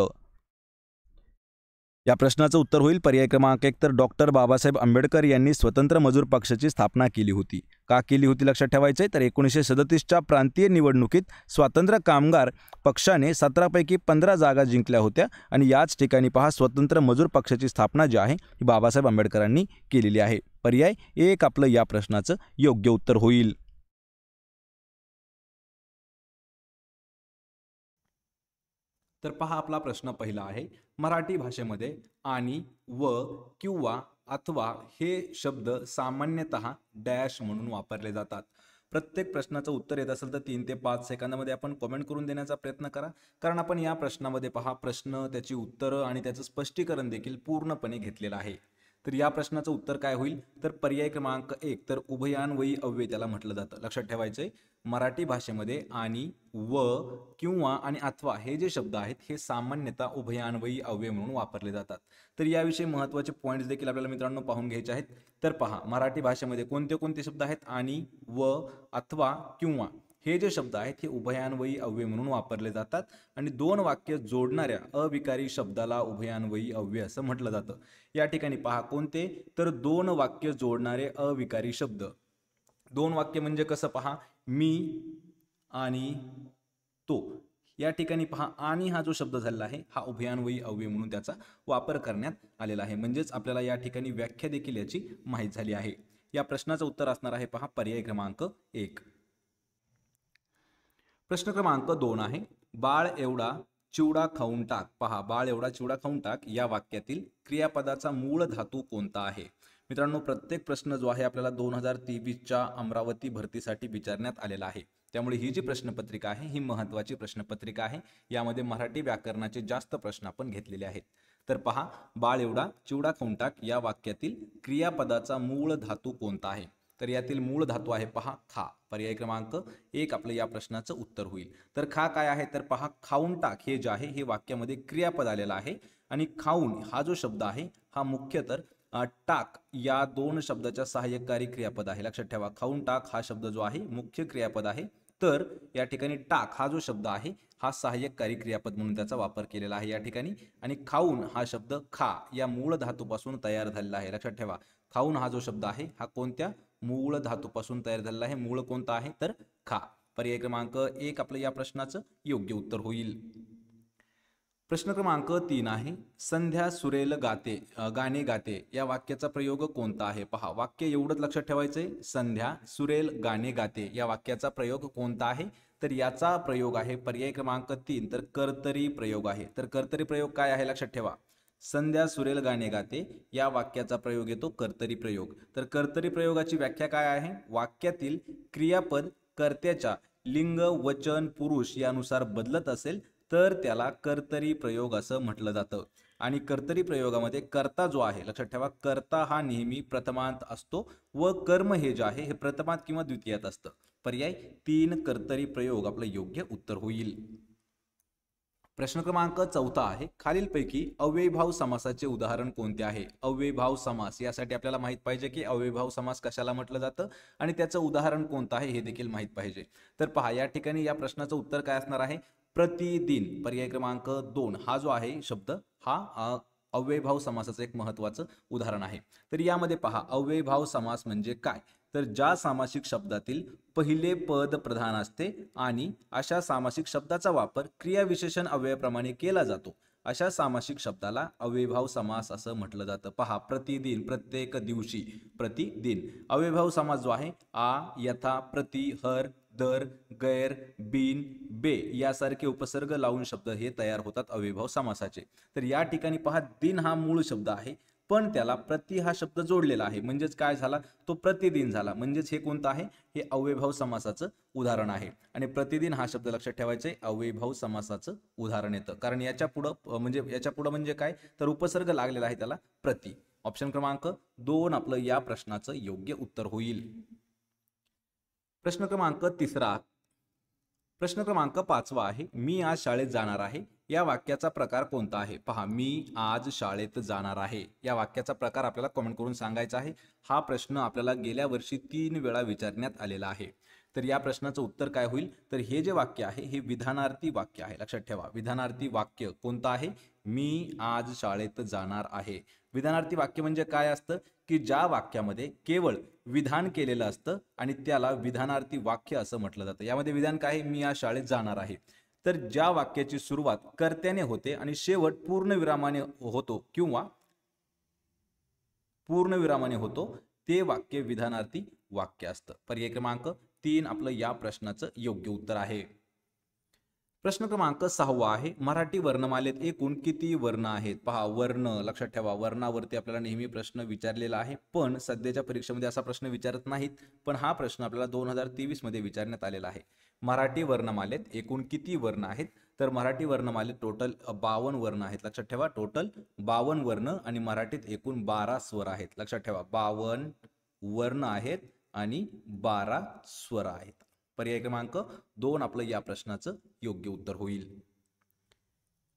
या प्रश्नाचं उत्तर होईल पर्याय क्रमांक 1 तर डॉक्टर बाबासाहेब आंबेडकर यांनी स्वतंत्र मजूर पक्षाची स्थापना केली होती. का केली होती लक्षात ठेवायचे, तर 1937च्या प्रांतीय निवडणुकीत स्वातंत्र्य कामगार पक्षाने 17 पैकी 15 जागा जिंकल्या होत्या आणि याच ठिकाणी पहा स्वतंत्र मजूर पक्षाची स्थापना जी आहे ती बाबासाहेब आंबेडकरांनी केलेली आहे. पर्याय 1 आपलं या प्रश्नाचं योग्य उत्तर होईल. तर पहा आपला प्रश्न पहिला आहे, मराठी भाषेमध्ये आणि व किंवा अथवा हे शब्द सामान्यतः डॅश म्हणून वापरले जातात. प्रत्येक प्रश्नाचं उत्तर येत असेल तर 3 ते 5 सेकंदामध्ये आपण कमेंट करून देण्याचा प्रयत्न करा, कारण आपण या प्रश्नामध्ये पहा प्रश्न, त्याची उत्तरं आणि त्याचं स्पष्टीकरण देखील पूर्णपणे घेतलेलं आहे. तर या प्रश्नाचं उत्तर काय होईल, तर पर्याय क्रमांक 1 तर उभयान्वयी अव्यय त्याला म्हटलं जातं. लक्षात ठेवायचंय, मराठी भाषेमध्ये आणि व किंवा आणि अथवा हे जे शब्द आहेत हे सामान्यतः उभयान्वयी अव्यय म्हणून वापरले जातात. तर याविषयी महत्त्वाचे पॉईंट्स देखील आपल्याला मित्रांनो पाहून घ्यायचे आहेत. तर पहा मराठी भाषेमध्ये कोणते कोणते शब्द आहेत, आणि व अथवा किंवा हे जे शब्द आहेत हे उभयान्वयी अव्यय म्हणून वापरले जातात आणि 2 वाक्य जोडणाऱ्या अविकारी शब्दाला उभयान्वयी अव्यय असं म्हटलं जातं. या ठिकाणी पहा कोणते, तर 2 वाक्य जोडणारे अविकारी शब्द. 2 वाक्य म्हणजे कसं, पहा मी आणि तो. या ठिकाणी पहा आणि हा जो शब्द झालेला आहे हा उभयान्वयी अव्यय म्हणून त्याचा वापर करण्यात आलेला आहे. म्हणजेच आपल्याला या ठिकाणी व्याख्या देखील याची माहीत झाली आहे. या प्रश्नाचं उत्तर असणार आहे पहा पर्याय क्रमांक 1. प्रश्न क्रमांक 2 आहे, बाळ एवढा चिवडा खाऊन टाक. पहा, बाळ एवढा चिवडा खाऊन टाक या वाक्यातील क्रियापदाचा मूळ धातू कोणता आहे? मित्रांनो प्रत्येक प्रश्न जो आहे आपल्याला 2023च्या अमरावती भरतीसाठी विचारण्यात आलेला आहे. त्यामुळे ही जी प्रश्नपत्रिका आहे ही महत्त्वाची प्रश्नपत्रिका आहे. यामध्ये मराठी व्याकरणाचे जास्त प्रश्न आपण घेतलेले आहेत. तर पहा, बाळ एवढा चिवडा खाऊन टाक या वाक्यातील क्रियापदाचा मूळ धातू कोणता आहे? तर यातील मूळ धातू आहे पहा खा. पर्याय क्रमांक 1 आपलं या प्रश्नाचं उत्तर होईल. तर खा काय आहे, तर पहा खाऊन टाक हे जे आहे हे वाक्यामध्ये क्रियापद आलेलं आहे आणि खाऊन हा जो शब्द आहे हा मुख्य तर टाक या 2 शब्दाच्या सहाय्यकारी क्रियापद आहे. लक्षात ठेवा, खाऊन टाक हा शब्द जो आहे मुख्य क्रियापद आहे, तर या ठिकाणी टाक हा जो शब्द आहे हा सहाय्यकारी क्रियापद म्हणून त्याचा वापर केलेला आहे या ठिकाणी. आणि खाऊन हा शब्द खा या मूळ धातूपासून तयार झालेला आहे. लक्षात ठेवा, खाऊन हा जो शब्द आहे हा कोणत्या मूळ धातूपासून तयार झालेला आहे? मूळ कोणता आहे, तर खा. पर्याय क्रमांक 1 आपलं या प्रश्नाचं योग्य उत्तर होईल. प्रश्न क्रमांक 3 आहे, संध्या सुरेल गाणे गाते या वाक्याचा प्रयोग कोणता आहे? पहा, वाक्य एवढंच लक्षात ठेवायचंय, संध्या सुरेल गाणे गाते या वाक्याचा प्रयोग कोणता आहे? तर याचा प्रयोग आहे पर्याय क्रमांक 3 तर कर्तरी प्रयोग आहे. तर कर्तरी प्रयोग काय आहे लक्षात ठेवा, संध्या सुरेल गाणे गाते या वाक्याचा प्रयोग येतो कर्तरी प्रयोग. तर कर्तरी प्रयोगाची व्याख्या काय आहे? वाक्यातील क्रियापद कर्त्याच्या लिंग, वचन, पुरुष यानुसार बदलत असेल तर त्याला कर्तरी प्रयोग असं म्हटलं जातं. आणि कर्तरी प्रयोगामध्ये कर्ता जो आहे लक्षात ठेवा, कर्ता हा नेहमी प्रथमांत असतो व कर्म हे जे आहे हे प्रथमांत किंवा द्वितीयात असतं. पर्याय 3 कर्तरी प्रयोग आपलं योग्य उत्तर होईल. प्रश्न क्रमांक 14 आहे, खालीलपैकी अव्ययीभाव समासाचे उदाहरण कोणते आहे? अव्ययीभाव समास यासाठी आपल्याला माहित पाहिजे की अव्ययीभाव समास कशाला म्हटलं जातं आणि त्याचं उदाहरण कोणतं आहे हे देखील माहित पाहिजे. तर पहा, या ठिकाणी या प्रश्नाचं उत्तर काय असणार आहे? प्रतिदिन. पर्याय क्रमांक 2 हा जो आहे शब्द हा अव्ययीभाव समासाचं एक महत्त्वाचं उदाहरण आहे. तर यामध्ये पहा, अव्ययीभाव समास म्हणजे काय? तर ज्या सामासिक शब्दातील पहिले पद प्रधान असते आणि अशा सामासिक शब्दाचा वापर क्रियाविशेषण अव्ययाप्रमाणे केला जातो, अशा सामासिक शब्दाला अव्ययीभाव समास असं म्हटलं जातं. पहा, प्रतिदिन, प्रत्येक दिवशी, प्रतिदिन. अव्ययीभाव समास जो आहे आ, यथा, प्रति, हर, दर, गैर, बिन, बे यासारखे उपसर्ग लावून शब्द हे तयार होतात अव्ययीभाव समासाचे. तर या ठिकाणी पहा, दिन हा मूळ शब्द आहे पण त्याला प्रति हा शब्द जोडलेला आहे, म्हणजेच काय झाला, तो प्रतिदिन झाला. म्हणजेच हे कोणतं आहे? हे अव्ययीभाव समासाचं उदाहरण आहे. आणि प्रतिदिन हा शब्द लक्षात ठेवायचा आहे, अव्ययीभाव समासाचं उदाहरण येतं. कारण याच्या पुढं म्हणजे काय, तर उपसर्ग लागलेला आहे त्याला प्रति. ऑप्शन क्रमांक 2 आपलं या प्रश्नाचं योग्य उत्तर होईल. प्रश्न क्रमांक 3. प्रश्न क्रमांक 5 आहे, मी आज शाळेत जाणार आहे. या वाक्याचा प्रकार कोणता आहे? पहा, मी आज शाळेत जाणार आहे या वाक्याचा प्रकार आपल्याला कमेंट करून सांगायचा आहे. हा प्रश्न आपल्याला गेल्या वर्षी 3 वेळा विचारण्यात आलेला आहे. तर या प्रश्नाचं उत्तर काय होईल? तर हे जे वाक्य आहे हे विधानार्थी वाक्य आहे. लक्षात ठेवा, विधानार्थी वाक्य कोणतं आहे? मी आज शाळेत जाणार आहे. विधानार्थी वाक्य म्हणजे काय असतं की ज्या वाक्यामध्ये केवळ विधान केलेलं असतं आणि त्याला विधानार्थी वाक्य असं म्हटलं जातं. यामध्ये विधान काय आहे? मी आज शाळेत जाणार आहे. तर ज्या वाक्याची सुरुवात कर्त्याने होते आणि शेवट पूर्णविरामाने होतो किंवा पूर्णविरामाने होतो ते वाक्य विधानार्थी वाक्य असतं. पर्याय क्रमांक 3 आपलं या प्रश्नाचं योग्य उत्तर आहे. प्रश्न क्रमांक 6 आहे, मराठी वर्णमालेत एकूण किती वर्ण आहेत? पहा, वर्ण लक्षात ठेवा, वर्णावरती आपल्याला नेहमी प्रश्न विचारलेला आहे, पण सध्याच्या परीक्षेमध्ये असा प्रश्न विचारत नाहीत. पण हा प्रश्न आपल्याला 2023 मध्ये विचारण्यात आलेला आहे. मराठी वर्णमालेत एकूण किती वर्ण आहेत? तर मराठी वर्णमालेत टोटल 52 वर्ण आहेत. लक्षात ठेवा, टोटल 52 वर्ण आणि मराठीत एकूण 12 स्वर आहेत. लक्षात ठेवा, 52 वर्ण आहेत आणि 12 स्वर आहेत. पर्याय क्रमांक 2 आपलं या प्रश्नाचं योग्य उत्तर होईल.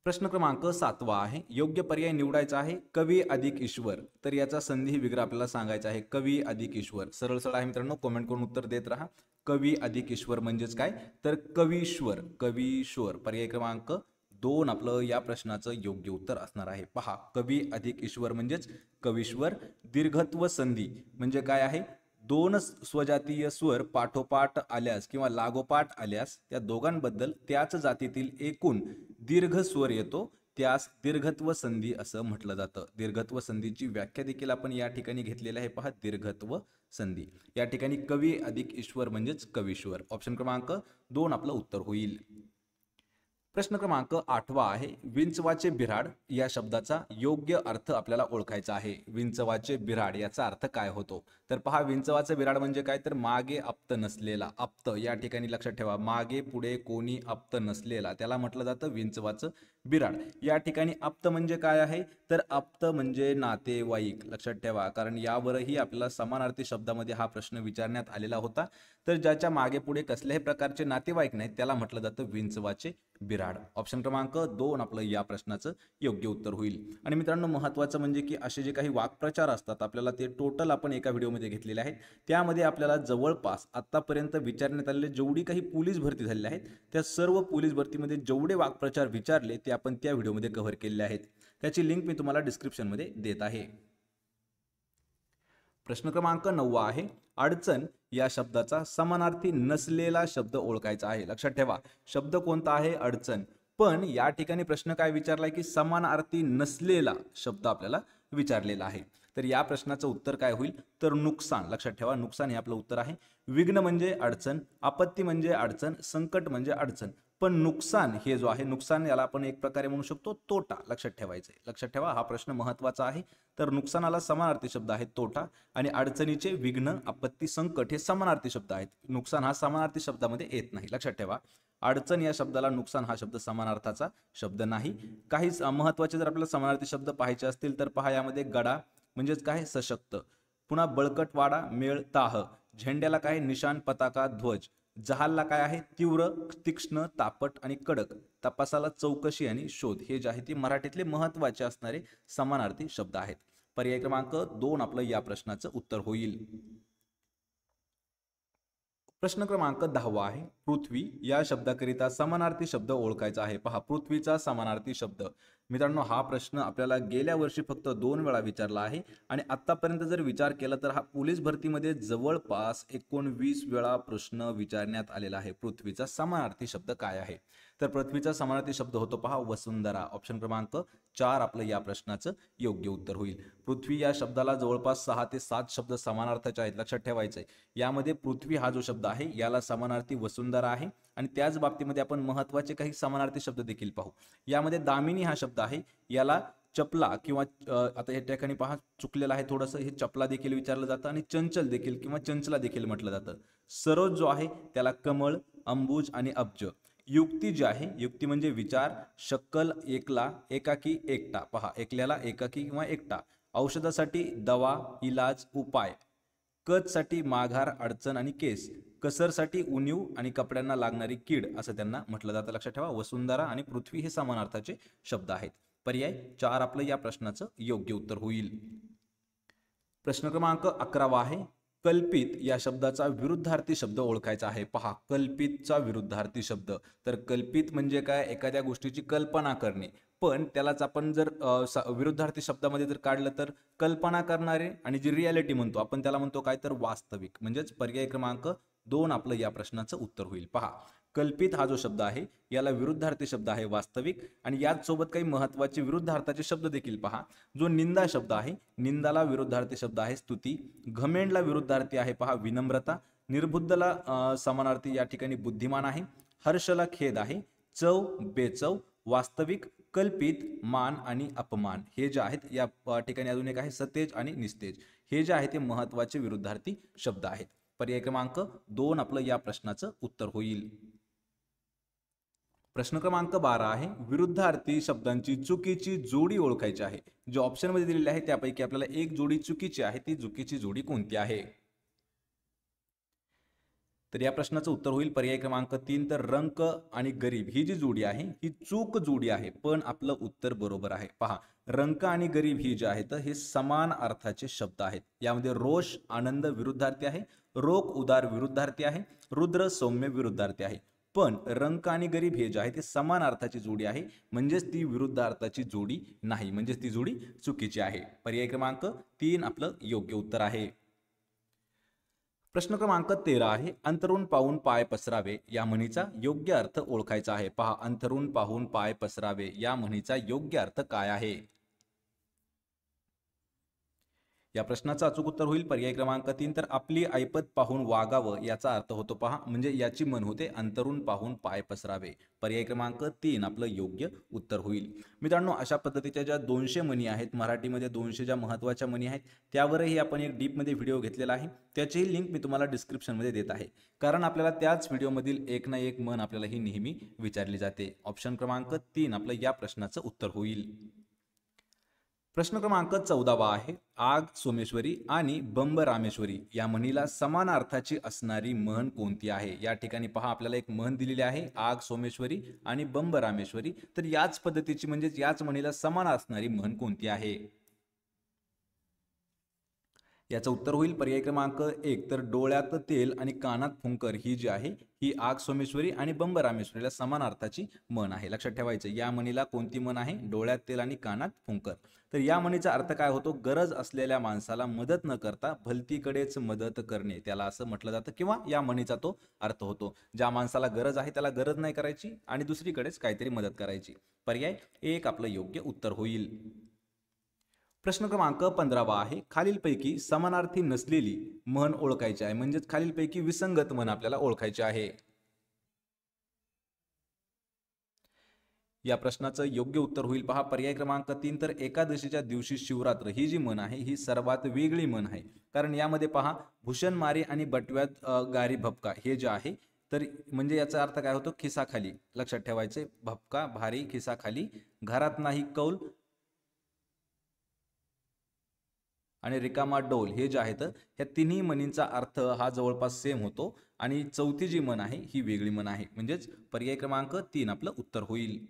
प्रश्न क्रमांक 7 आहे, योग्य पर्याय निवडायचा आहे, कवी अधिक ईश्वर. तर याचा संधी विग्रह आपल्याला सांगायचा आहे. कवी अधिक ईश्वर सरळ सरळ आहे मित्रांनो, कमेंट करून उत्तर देत राहा. कवी अधिक ईश्वर म्हणजेच काय, तर कवीश्वर. कवीश्वर पर्याय क्रमांक 2 आपलं या प्रश्नाचं योग्य उत्तर असणार आहे. पहा, कवी अधिक ईश्वर म्हणजेच कवीश्वर. दीर्घत्व संधी म्हणजे काय आहे? 2 स्वजातीय स्वर पाठोपाठ आल्यास किंवा लागोपाठ आल्यास त्या दोघांबद्दल त्याच जातीतील एकूण दीर्घ स्वर येतो, त्यास दीर्घत्व संधी असं म्हटलं जातं. दीर्घत्व संधीची व्याख्या देखील आपण या ठिकाणी घेतलेली आहे. पहा, दीर्घत्व संधी. या ठिकाणी कवी अधिक ईश्वर म्हणजेच कवीश्वर. ऑप्शन क्रमांक 2 आपलं उत्तर होईल. प्रश्न क्रमांक 8 आहे, विंचवाचे बिऱ्हाड या शब्दाचा योग्य अर्थ आपल्याला ओळखायचा आहे. विंचवाचे बिऱ्हाड याचा अर्थ काय होतो? तर पहा, विंचवाचे बिऱ्हाड म्हणजे काय, तर मागे अप्त नसलेला. अप्त या ठिकाणी लक्षात ठेवा, मागे पुढे कोणी अप्त नसलेला त्याला म्हटलं जातं विंचवाचं बिऱ्हाड. या ठिकाणी अप्त म्हणजे काय आहे, तर अप्त म्हणजे नातेवाईक. लक्षात ठेवा, कारण यावरही आपल्याला समानार्थी शब्दामध्ये हा प्रश्न विचारण्यात आलेला होता. तर ज्याच्या मागे पुढे कसल्याही प्रकारचे नातेवाईक नाहीत त्याला म्हटलं जातं विंचवाचे बिऱ्हाड. ऑप्शन क्रमांक 2 आपलं या प्रश्नाचं योग्य उत्तर होईल. आणि मित्रांनो, महत्त्वाचं म्हणजे की असे जे काही वाक्प्रचार असतात आपल्याला ते टोटल आपण एका व्हिडिओमध्ये घेतलेले आहेत. त्यामध्ये आपल्याला जवळपास आतापर्यंत विचारण्यात आलेले जेवढी काही पोलीस भरती झालेल्या आहेत त्या सर्व पोलीस भरतीमध्ये जेवढे वाक्प्रचार विचारले ते आपण त्या व्हिडिओमध्ये कव्हर केलेले आहेत. त्याची लिंक मी तुम्हाला डिस्क्रिप्शनमध्ये देत आहे. प्रश्न क्रमांक 9 आहे, अडचण या शब्दाचा समानार्थी नसलेला शब्द ओळखायचा आहे. लक्षात ठेवा, शब्द कोणता आहे? अडचण. पण या ठिकाणी प्रश्न काय विचारलाय की समानार्थी नसलेला शब्द आपल्याला विचारलेला आहे. तर या प्रश्नाचं उत्तर काय होईल? तर नुकसान. लक्षात ठेवा, नुकसान हे आपलं उत्तर आहे. विघ्न म्हणजे अडचण, आपत्ती म्हणजे अडचण, संकट म्हणजे अडचण. पण नुकसान हे जो आहे, नुकसान याला आपण एक प्रकारे म्हणू शकतो तोटा. लक्षात ठेवायचं आहे. लक्षात ठेवा, हा प्रश्न महत्त्वाचा आहे. तर नुकसानाला समानार्थी शब्द आहे तोटा आणि अडचणीचे विघ्न, आपत्ती, संकट हे समानार्थी शब्द आहेत. नुकसान हा समानार्थी शब्दामध्ये येत नाही. लक्षात ठेवा, अडचण या शब्दाला नुकसान हा शब्द समानार्थाचा शब्द नाही. काही महत्त्वाचे जर आपल्याला समानार्थी शब्द पाहायचे असतील तर पहा, यामध्ये गडा म्हणजेच काय? सशक्त. पुन्हा बळकट वाडा, मेळ, ताह. झेंड्याला काय? निशाण, पताका, ध्वज. जहालला काय आहे? तीव्र, तीक्ष्ण, तापट आणि कडक. तपासाला चौकशी आणि शोध. हे जे आहे ते मराठीतले महत्त्वाचे असणारे समानार्थी शब्द आहेत. पर्याय क्रमांक 2 आपलं या प्रश्नाचं उत्तर होईल. प्रश्न क्रमांक 10 आहे, पृथ्वी या शब्दाकरिता समानार्थी शब्द ओळखायचा आहे. पहा, पृथ्वीचा समानार्थी शब्द. मित्रांनो, हा प्रश्न आपल्याला गेल्या वर्षी फक्त 2 वेळा विचारला आहे आणि आतापर्यंत जर विचार केला तर हा पोलीस भरतीमध्ये जवळपास 19 वेळा प्रश्न विचारण्यात आलेला आहे. पृथ्वीचा समानार्थी शब्द काय आहे? तर पृथ्वीचा समानार्थी शब्द होतो पहा वसुंधरा. ऑप्शन क्रमांक 4 आपलं या प्रश्नाचं योग्य उत्तर होईल. पृथ्वी या शब्दाला जवळपास 6 ते 7 शब्द समानार्थाचे आहेत. लक्षात ठेवायचं आहे. यामध्ये पृथ्वी हा जो शब्द आहे याला समानार्थी वसुंधरा आहे आणि त्याच बाबतीमध्ये आपण महत्त्वाचे काही समानार्थी शब्द देखील पाहू. यामध्ये दामिनी हा शब्द आहे, याला चपला किंवा आता या ठिकाणी पहा चुकलेलं आहे थोडंसं, हे चपला देखील विचारलं जातं आणि चंचल देखील किंवा चंचला देखील म्हटलं जातं. सरोज जो आहे त्याला कमळ, अंबुज आणि अब्ज. युक्ती जी आहे, युक्ती म्हणजे विचार. शक्कल एकला, एकाकी, एकटा. पहा, एकल्याला एकाकी किंवा एकटा. औषधासाठी दवा, इलाज, उपाय. कचसाठी माघार, अडचण आणि केस. कसरसाठी उणीव आणि कपड्यांना लागणारी कीड असं त्यांना म्हटलं जातं. लक्षात ठेवा, वसुंधरा आणि पृथ्वी हे समानार्थाचे शब्द आहेत. पर्याय 4 आपलं या प्रश्नाचं योग्य उत्तर होईल. प्रश्न क्रमांक 11 आहे, कल्पित या शब्दाचा विरुद्धार्थी शब्द ओळखायचा आहे. पहा, कल्पितचा विरुद्धार्थी शब्द. तर कल्पित म्हणजे काय? एखाद्या गोष्टीची कल्पना करणे. पण त्यालाच आपण जर विरुद्धार्थी शब्दामध्ये जर काढलं तर कल्पना करणारे आणि जी रियालिटी म्हणतो आपण त्याला म्हणतो काय? तर वास्तविक. म्हणजेच पर्याय क्रमांक 2 आपलं या प्रश्नाचं उत्तर होईल. पहा, कल्पित हा जो शब्द आहे याला विरुद्धार्थी शब्द आहे वास्तविक आणि याच सोबत काही महत्त्वाचे विरुद्धार्थाचे शब्द देखील पहा. जो निंदा शब्द आहे, निंदाला विरुद्धार्थी शब्द आहे स्तुती. घमेंडला विरुद्धार्थी आहे पहा विनम्रता. निर्बुद्धला समानार्थी या ठिकाणी बुद्धिमान आहे. हर्षला खेद आहे. चव, बेचव. वास्तविक, कल्पित, मान आणि अपमान. हे जे आहेत या ठिकाणी अजून एक आहे सतेज आणि निस्तेज. हे जे आहे ते महत्त्वाचे विरुद्धार्थी शब्द आहेत. पर्याय क्रमांक 2 आपलं या प्रश्नाचं उत्तर होईल. प्रश्न क्रमांक 12 आहे, विरुद्धार्थी शब्दांची चुकीची जोडी ओळखायची आहे. जे ऑप्शनमध्ये दिलेले आहे त्यापैकी आपल्याला एक जोडी चुकीची आहे. ती चुकीची जोडी कोणती आहे? तर या प्रश्नाचं उत्तर होईल पर्याय क्रमांक 3. तर रंक आणि गरीब ही जी जोडी आहे ही चूक जोडी आहे, पण आपलं उत्तर बरोबर आहे. पहा, रंक आणि गरीब ही जी आहेत हे समान अर्थाचे शब्द आहेत. यामध्ये रोष, आनंद विरुद्धार्थी आहे. रोग, उदार विरुद्धार्थी आहे. रुद्र, सौम्य विरुद्धार्थी आहे. पण रंक आणि गरीब हे जे आहे ते समान अर्थाची जोडी आहे, म्हणजेच ती विरुद्ध अर्थाची जोडी नाही, म्हणजेच ती जोडी चुकीची आहे. पर्याय क्रमांक 3 आपलं योग्य उत्तर आहे. प्रश्न क्रमांक 13 आहे, अंतरून पाहून पाय पसरावे या म्हणीचा योग्य अर्थ ओळखायचा आहे. पहा, अंतरून पाहून पाय पसरावे या म्हणीचा योग्य अर्थ काय आहे? या प्रश्नाचं अचूक उत्तर होईल पर्याय क्रमांक 3. तर आपली ऐपत पाहून वागावं याचा अर्थ होतो. पहा, म्हणजे याची म्हण होते अंतरून पाहून पाय पसरावे. पर्याय क्रमांक 3 आपलं योग्य उत्तर होईल. मित्रांनो, अशा पद्धतीच्या ज्या 200 म्हणी आहेत मराठीमध्ये, 200 ज्या महत्त्वाच्या म्हणी आहेत त्यावरही आपण एक डीपमध्ये व्हिडिओ घेतलेला आहे. त्याचीही लिंक मी तुम्हाला डिस्क्रिप्शनमध्ये देत आहे. कारण आपल्याला त्याच व्हिडिओमधील एक ना एक म्हण आपल्याला ही नेहमी विचारली जाते. ऑप्शन क्रमांक 3 आपलं या प्रश्नाचं उत्तर होईल. प्रश्न क्रमांक 14 आहे, आग सोमेश्वरी आणि बंब रामेश्वरी या म्हणीला समान अर्थाची असणारी म्हण कोणती आहे? या ठिकाणी पहा, आपल्याला एक म्हण दिलेली आहे आग सोमेश्वरी आणि बंब रामेश्वरी. तर याच पद्धतीची म्हणजेच याच म्हणीला समान असणारी म्हण कोणती आहे? याचं उत्तर होईल पर्याय क्रमांक 1. तर डोळ्यात तेल आणि कानात फुंकर ही जी आहे ही आग सोमेश्वरी आणि बंब रामेश्वरीला समान अर्थाची म्हण आहे. लक्षात ठेवायचं, या म्हणीला कोणती म्हण आहे? डोळ्यात तेल आणि कानात फुंकर. तर या म्हणीचा अर्थ काय होतो? गरज असलेल्या माणसाला मदत न करता भलतीकडेच मदत करणे, त्याला असं म्हटलं जातं. किंवा या म्हणीचा तो अर्थ होतो, ज्या माणसाला गरज आहे त्याला गरज नाही करायची आणि दुसरीकडेच काहीतरी मदत करायची. पर्याय 1 आपलं योग्य उत्तर होईल. प्रश्न क्रमांक 15 आहे, खालीलपैकी समानार्थी नसलेली म्हण ओळखायची आहे. म्हणजेच खालीलपैकी विसंगत म्हण आपल्याला ओळखायची आहे. या प्रश्नाचं योग्य उत्तर होईल पहा पर्याय क्रमांक 3. तर एकादशीच्या दिवशी शिवरात्र ही जी म्हण आहे ही सर्वात वेगळी म्हण आहे. कारण यामध्ये पहा, भूषण मारे आणि बटव्यात गारी भपका हे जे आहे तर म्हणजे याचा अर्थ काय होतो? खिसाखाली. लक्षात ठेवायचे, भपका भारी, खिसाखाली. घरात नाही कौल आणि रिकामा डौल हे जे आहेत ह्या तिन्ही म्हणींचा अर्थ हा जवळपास सेम होतो आणि चौथी जी म्हण आहे ही वेगळी म्हण आहे, म्हणजेच पर्याय क्रमांक 3 आपलं उत्तर होईल.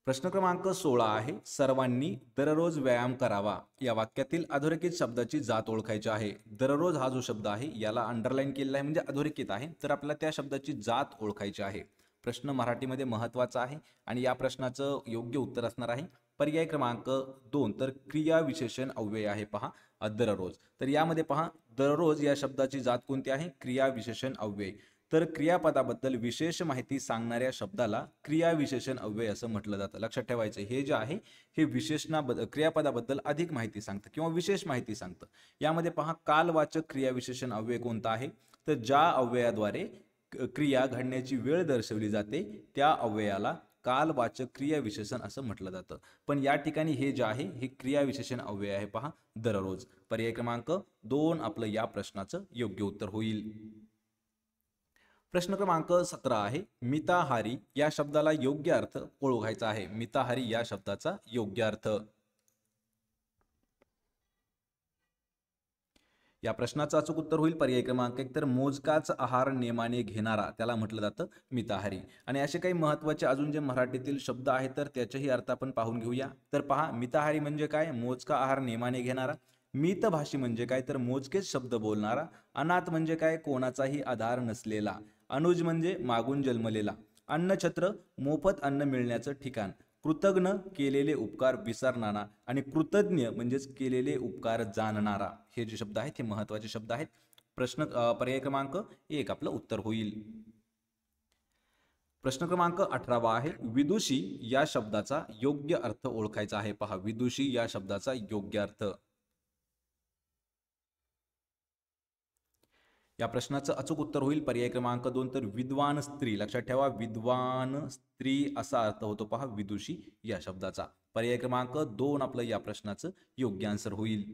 प्रश्न क्रमांक 16 आहे, सर्वांनी दररोज व्यायाम करावा या वाक्यातील अधोरेखित शब्दाची जात ओळखायची आहे. दररोज हा जो शब्द आहे याला अंडरलाईन केलेला आहे म्हणजे अधोरेखित आहे, तर आपल्याला त्या शब्दाची जात ओळखायची आहे. प्रश्न मराठीमध्ये महत्त्वाचा आहे आणि या प्रश्नाचं योग्य उत्तर असणार आहे पर्याय क्रमांक 2, तर क्रिया विशेषण अव्यय आहे पहा दररोज. तर यामध्ये पहा दररोज या शब्दाची जात कोणती आहे, क्रिया विशेषण अव्यय. तर क्रियापदाबद्दल विशेष माहिती सांगणाऱ्या शब्दाला क्रिया विशेषण अव्यय असं म्हटलं जातं. लक्षात ठेवायचं हे जे आहे हे क्रियापदाबद्दल अधिक माहिती सांगतं किंवा विशेष माहिती सांगतं. यामध्ये पहा कालवाचक क्रिया विशेषण अव्यय कोणता आहे, तर ज्या अव्ययाद्वारे क्रिया घडण्याची वेळ दर्शवली जाते त्या अव्ययाला कालवाचक क्रिया विशेषण असं म्हटलं जातं. पण या ठिकाणी हे जे आहे हे क्रिया विशेषण अव्यय आहे पहा दररोज. पर्याय क्रमांक 2 आपलं या प्रश्नाचं योग्य उत्तर होईल. प्रश्न क्रमांक 17 आहे, मिताहारी या शब्दाला योग्य अर्थ ओळखायचा आहे. मिताहारी या शब्दाचा योग्य अर्थ. या प्रश्नाचं अचूक उत्तर होईल पर्याय क्रमांक 1, तर मोजकाच आहार नेमाने घेणारा त्याला म्हटलं जातं मिताहारी. आणि असे काही महत्त्वाचे अजून जे मराठीतील शब्द आहेत तर त्याचेही अर्थ आपण पाहून घेऊया. तर पहा मिताहारी म्हणजे काय, मोजका आहार नेमाने घेणारा. मितभाषी म्हणजे काय, तर मोजकेच शब्द बोलणारा. अनाथ म्हणजे काय, कोणाचाही आधार नसलेला. अनुज म्हणजे मागून जन्मलेला. अन्नछत्र मोफत अन्न मिळण्याचं ठिकाण. कृतज्ञ केलेले उपकार विसरणारा आणि कृतज्ञ म्हणजेच केलेले उपकार जाणणारा. हे जे शब्द आहेत हे महत्त्वाचे शब्द आहेत. पर्याय क्रमांक 1 आपलं उत्तर होईल. प्रश्न क्रमांक 18 आहे, विदुषी या शब्दाचा योग्य अर्थ ओळखायचा आहे. पहा विदुषी या शब्दाचा योग्य अर्थ. या प्रश्नाचं अचूक उत्तर होईल पर्याय क्रमांक 2, तर विद्वान स्त्री. लक्षात ठेवा विद्वान स्त्री असा अर्थ होतो पहा विदुषी या शब्दाचा. पर्याय क्रमांक 2 आपलं या प्रश्नाचं योग्य आन्सर होईल.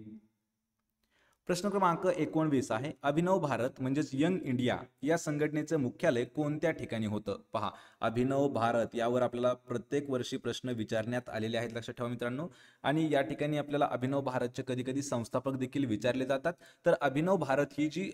प्रश्न क्रमांक 19 आहे, अभिनव भारत म्हणजेच यंग इंडिया या संघटनेचं मुख्यालय कोणत्या ठिकाणी होतं. पहा अभिनव भारत यावर आपल्याला प्रत्येक वर्षी प्रश्न विचारण्यात आलेले आहेत. लक्षात ठेवा मित्रांनो. आणि या ठिकाणी आपल्याला अभिनव भारतचे कधी कधी संस्थापक देखील विचारले जातात. तर अभिनव भारत ही जी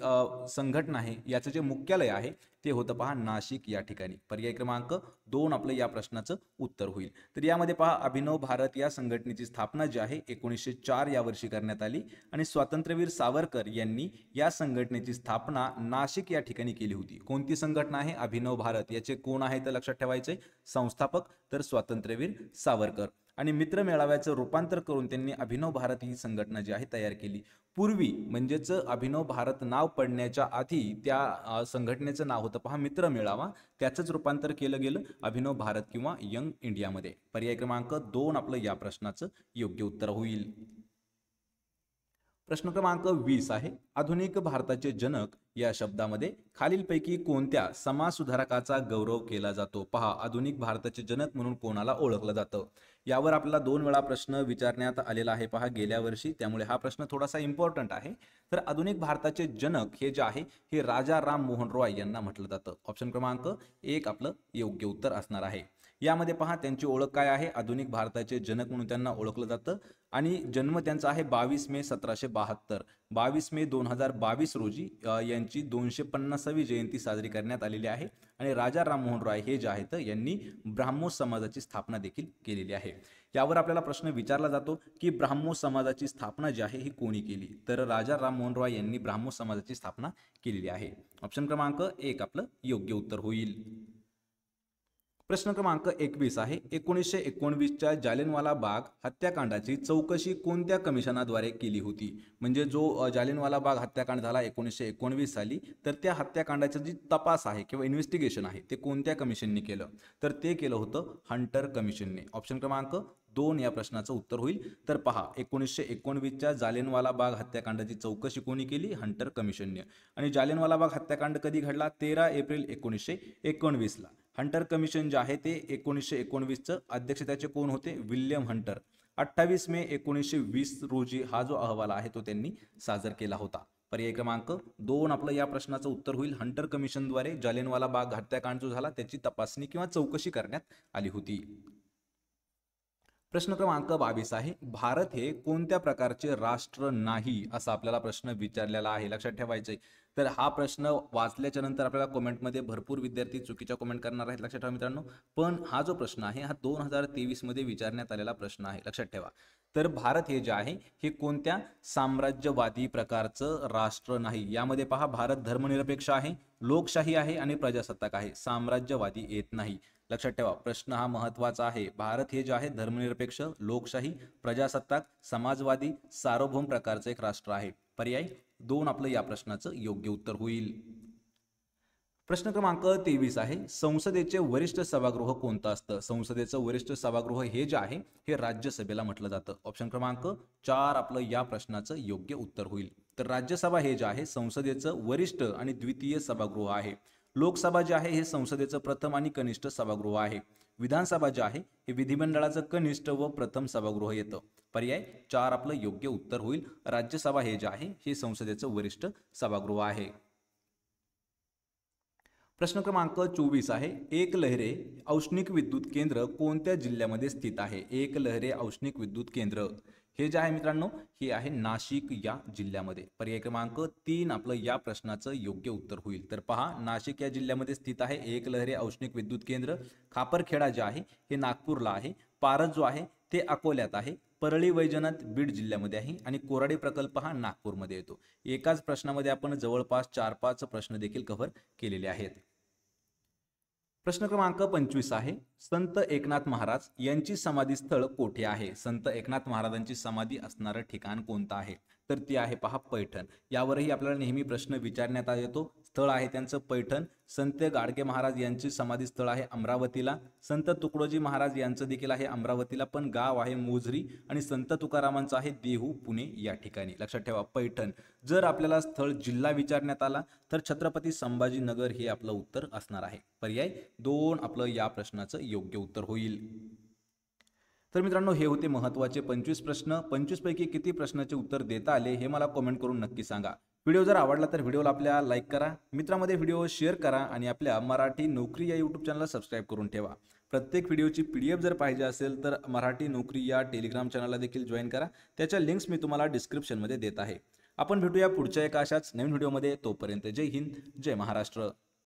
संघटना आहे याचं जे मुख्यालय आहे ते होतं पहा नाशिक या ठिकाणी. पर्याय क्रमांक 2 आपलं या प्रश्नाचं उत्तर होईल. तर यामध्ये पहा अभिनव भारत या संघटनेची स्थापना जी आहे 1904 या वर्षी करण्यात आली आणि स्वातंत्र्यवीर सावरकर यांनी या संघटनेची स्थापना नाशिक या ठिकाणी केली होती. कोणती संघटना आहे अभिनव भारत, याचे कोण आहे तर लक्षात ठेवायचे संस्थापक, तर स्वातंत्र्यवीर सावरकर. आणि मित्र मेळाव्याचं रूपांतर करून त्यांनी अभिनव भारत ही संघटना जी आहे तयार केली. पूर्वी म्हणजेच अभिनव भारत नाव पडण्याच्या आधी त्या संघटनेचं नाव होतं पहा मित्र मेळावा, त्याचंच रूपांतर केलं गेलं अभिनव भारत किंवा यंग इंडियामध्ये. पर्याय क्रमांक 2 आपलं या प्रश्नाचं योग्य उत्तर होईल. प्रश्न क्रमांक 20 आहे, आधुनिक भारताचे जनक या शब्दामध्ये खालीलपैकी कोणत्या समाजसुधारकाचा गौरव केला जातो. पहा आधुनिक भारताचे जनक म्हणून कोणाला ओळखलं जातं. यावर आपल्याला 2 वेळा प्रश्न विचारण्यात आलेला आहे पहा गेल्या वर्षी, त्यामुळे हा प्रश्न थोडासा इम्पॉर्टंट आहे. तर आधुनिक भारताचे जनक हे जे आहे हे राजा राम मोहन रॉय यांना म्हटलं जातं. ऑप्शन क्रमांक 1 आपलं योग्य उत्तर असणार आहे. यामध्ये पहा त्यांची ओळख काय आहे, आधुनिक भारताचे जनक म्हणून त्यांना ओळखलं जातं आणि जन्म त्यांचा आहे 22 मे 1772. 22 मे 2022 रोजी यांची 250वी जयंती साजरी करण्यात आलेली आहे. आणि राजा राममोहन रॉय हे जे आहेत यांनी ब्राह्मो समाजाची स्थापना देखील केलेली आहे. यावर आपल्याला प्रश्न विचारला जातो की ब्राह्मो समाजाची स्थापना जी आहे ही कोणी केली, तर राजा राममोहन रॉय यांनी ब्राह्मो समाजाची स्थापना केलेली आहे. ऑप्शन क्रमांक 1 आपलं योग्य उत्तर होईल. प्रश्न क्रमांक 21 आहे, 1919च्या जालियनवाला बाग हत्याकांडाची चौकशी कोणत्या कमिशनाद्वारे केली होती. म्हणजे जो जालियनवाला बाग हत्याकांड झाला 1919 साली, तर त्या हत्याकांडाचा जी तपास आहे किंवा इन्व्हेस्टिगेशन आहे ते कोणत्या कमिशनने केलं, तर ते केलं होतं हंटर कमिशनने. ऑप्शन क्रमांक 2 या प्रश्नाचं उत्तर होईल. तर पहा 1919च्या जालियनवाला बाग हत्याकांडाची चौकशी कोणी केली, हंटर कमिशनने. आणि जालियनवाला बाग हत्याकांड कधी घडला, 13 एप्रिल 1919ला. हंटर कमिशन जे आहे ते 1919चं अध्यक्ष त्याचे कोण होते, विल्यम हंटर. 28 मे 1920 रोजी हा जो अहवाल आहे तो त्यांनी सादर केला होता. पर्याय क्रमांक 2 आपलं या प्रश्नाचं उत्तर होईल. हंटर कमिशनद्वारे जालियनवाला बाग हत्याकांड जो झाला त्याची तपासणी किंवा चौकशी करण्यात आली होती. प्रश्न क्रमांक 22 आहे, भारत हे कोणत्या प्रकारचे राष्ट्र नाही असा आपल्याला प्रश्न विचारलेला आहे. लक्षात ठेवायचे. तर हा प्रश्न वाचल्याच्या नंतर आपल्याला कमेंटमध्ये भरपूर विद्यार्थी चुकीच्या कमेंट करणार आहेत. लक्षात ठेवा मित्रांनो. पण हा जो प्रश्न आहे हा 2023 मध्ये विचारण्यात आलेला प्रश्न आहे. लक्षात ठेवा. तर भारत हे जे आहे हे कोणत्या साम्राज्यवादी प्रकारचं राष्ट्र नाही. यामध्ये पहा, भारत धर्मनिरपेक्ष आहे, लोकशाही आहे आणि प्रजासत्ताक आहे. साम्राज्यवादी येत नाही. लक्षात ठेवा. प्रश्न हा महत्त्वाचा आहे. भारत हे जे आहे धर्मनिरपेक्ष, लोकशाही, प्रजासत्ताक, समाजवादी, सार्वभौम प्रकारचं एक राष्ट्र आहे. पर्याय 2 आपलं या प्रश्नाचं योग्य उत्तर होईल. प्रश्न क्रमांक 23 आहे, संसदेचे वरिष्ठ सभागृह कोणतं असतं. संसदेचं वरिष्ठ सभागृह हे जे आहे हे राज्यसभेला म्हटलं जातं. ऑप्शन क्रमांक 4 आपलं या प्रश्नाचं योग्य उत्तर होईल. तर राज्यसभा हे जे आहे संसदेचं वरिष्ठ आणि द्वितीय सभागृह आहे. लोकसभा जे आहे हे संसदेचं प्रथम आणि कनिष्ठ सभागृह आहे. विधानसभा जे आहे हे विधिमंडळाचं कनिष्ठ व प्रथम सभागृह येतं. पर्याय 4 आपलं योग्य उत्तर होईल. राज्यसभा हे जे आहे हे संसदेचं वरिष्ठ सभागृह आहे. प्रश्न क्रमांक 24 आहे, एकलहरे औष्णिक विद्युत केंद्र कोणत्या जिल्ह्यामध्ये स्थित आहे. एकलहरे औष्णिक विद्युत केंद्र हे जे आहे मित्रांनो हे आहे नाशिक या जिल्ह्यामध्ये. पर्याय क्रमांक 3 आपलं या प्रश्नाचं योग्य उत्तर होईल. तर पहा, नाशिक या जिल्ह्यामध्ये स्थित आहे एकलहरे औष्णिक विद्युत केंद्र. खापरखेडा जे आहे हे नागपूरला आहे. पारस जो आहे ते अकोल्यात आहे. परळी वैजनाथ बीड जिल्ह्यामध्ये आहे आणि कोराडी प्रकल्प हा नागपूरमध्ये येतो. एकाच प्रश्नामध्ये आपण जवळपास 4-5 प्रश्न देखील कव्हर केलेले आहेत. प्रश्न क्रमांक 25 आहे, संत एकनाथ महाराज यांची समाधी स्थळ कोठे आहे. संत एकनाथ महाराजांची समाधी असणारं ठिकाण कोणतं आहे. तर ती आहे पहा पैठण. यावरही आपल्याला नेहमी प्रश्न विचारण्यात येतो. स्थळ आहे त्यांचं पैठण. संत गाडगे महाराज यांची समाधी स्थळ आहे अमरावतीला. संत तुकडोजी महाराज यांचं देखील आहे अमरावतीला, पण गाव आहे मोझरी. आणि संत तुकारामांचं आहे देहू पुणे या ठिकाणी. लक्षात ठेवा पैठण. जर आपल्याला स्थळ जिल्हा विचारण्यात आला तर छत्रपती संभाजीनगर हे आपलं उत्तर असणार आहे. पर्याय 2 आपलं या प्रश्नाचं योग्य उत्तर होईल. तर मित्रांनो हे होते महत्त्वाचे 25 प्रश्न. 25 पैकी किती प्रश्नाचे उत्तर देता आले हे मला कमेंट करून नक्की सांगा. व्हिडिओ जर आवडला तर व्हिडिओला आपल्या लाईक करा, मित्रांमध्ये व्हिडिओ शेअर करा आणि आपल्या मराठी नोकरी या यूट्यूब चॅनलला सबस्क्राईब करून ठेवा. प्रत्येक व्हिडिओची PDF जर पाहिजे असेल तर मराठी नोकरी या टेलिग्राम चॅनलला देखील जॉईन करा. त्याच्या लिंक्स मी तुम्हाला डिस्क्रिप्शनमध्ये देत आहे. आपण भेटूया पुढच्या एका अशाच नवीन व्हिडिओमध्ये. तोपर्यंत जय हिंद, जय महाराष्ट्र.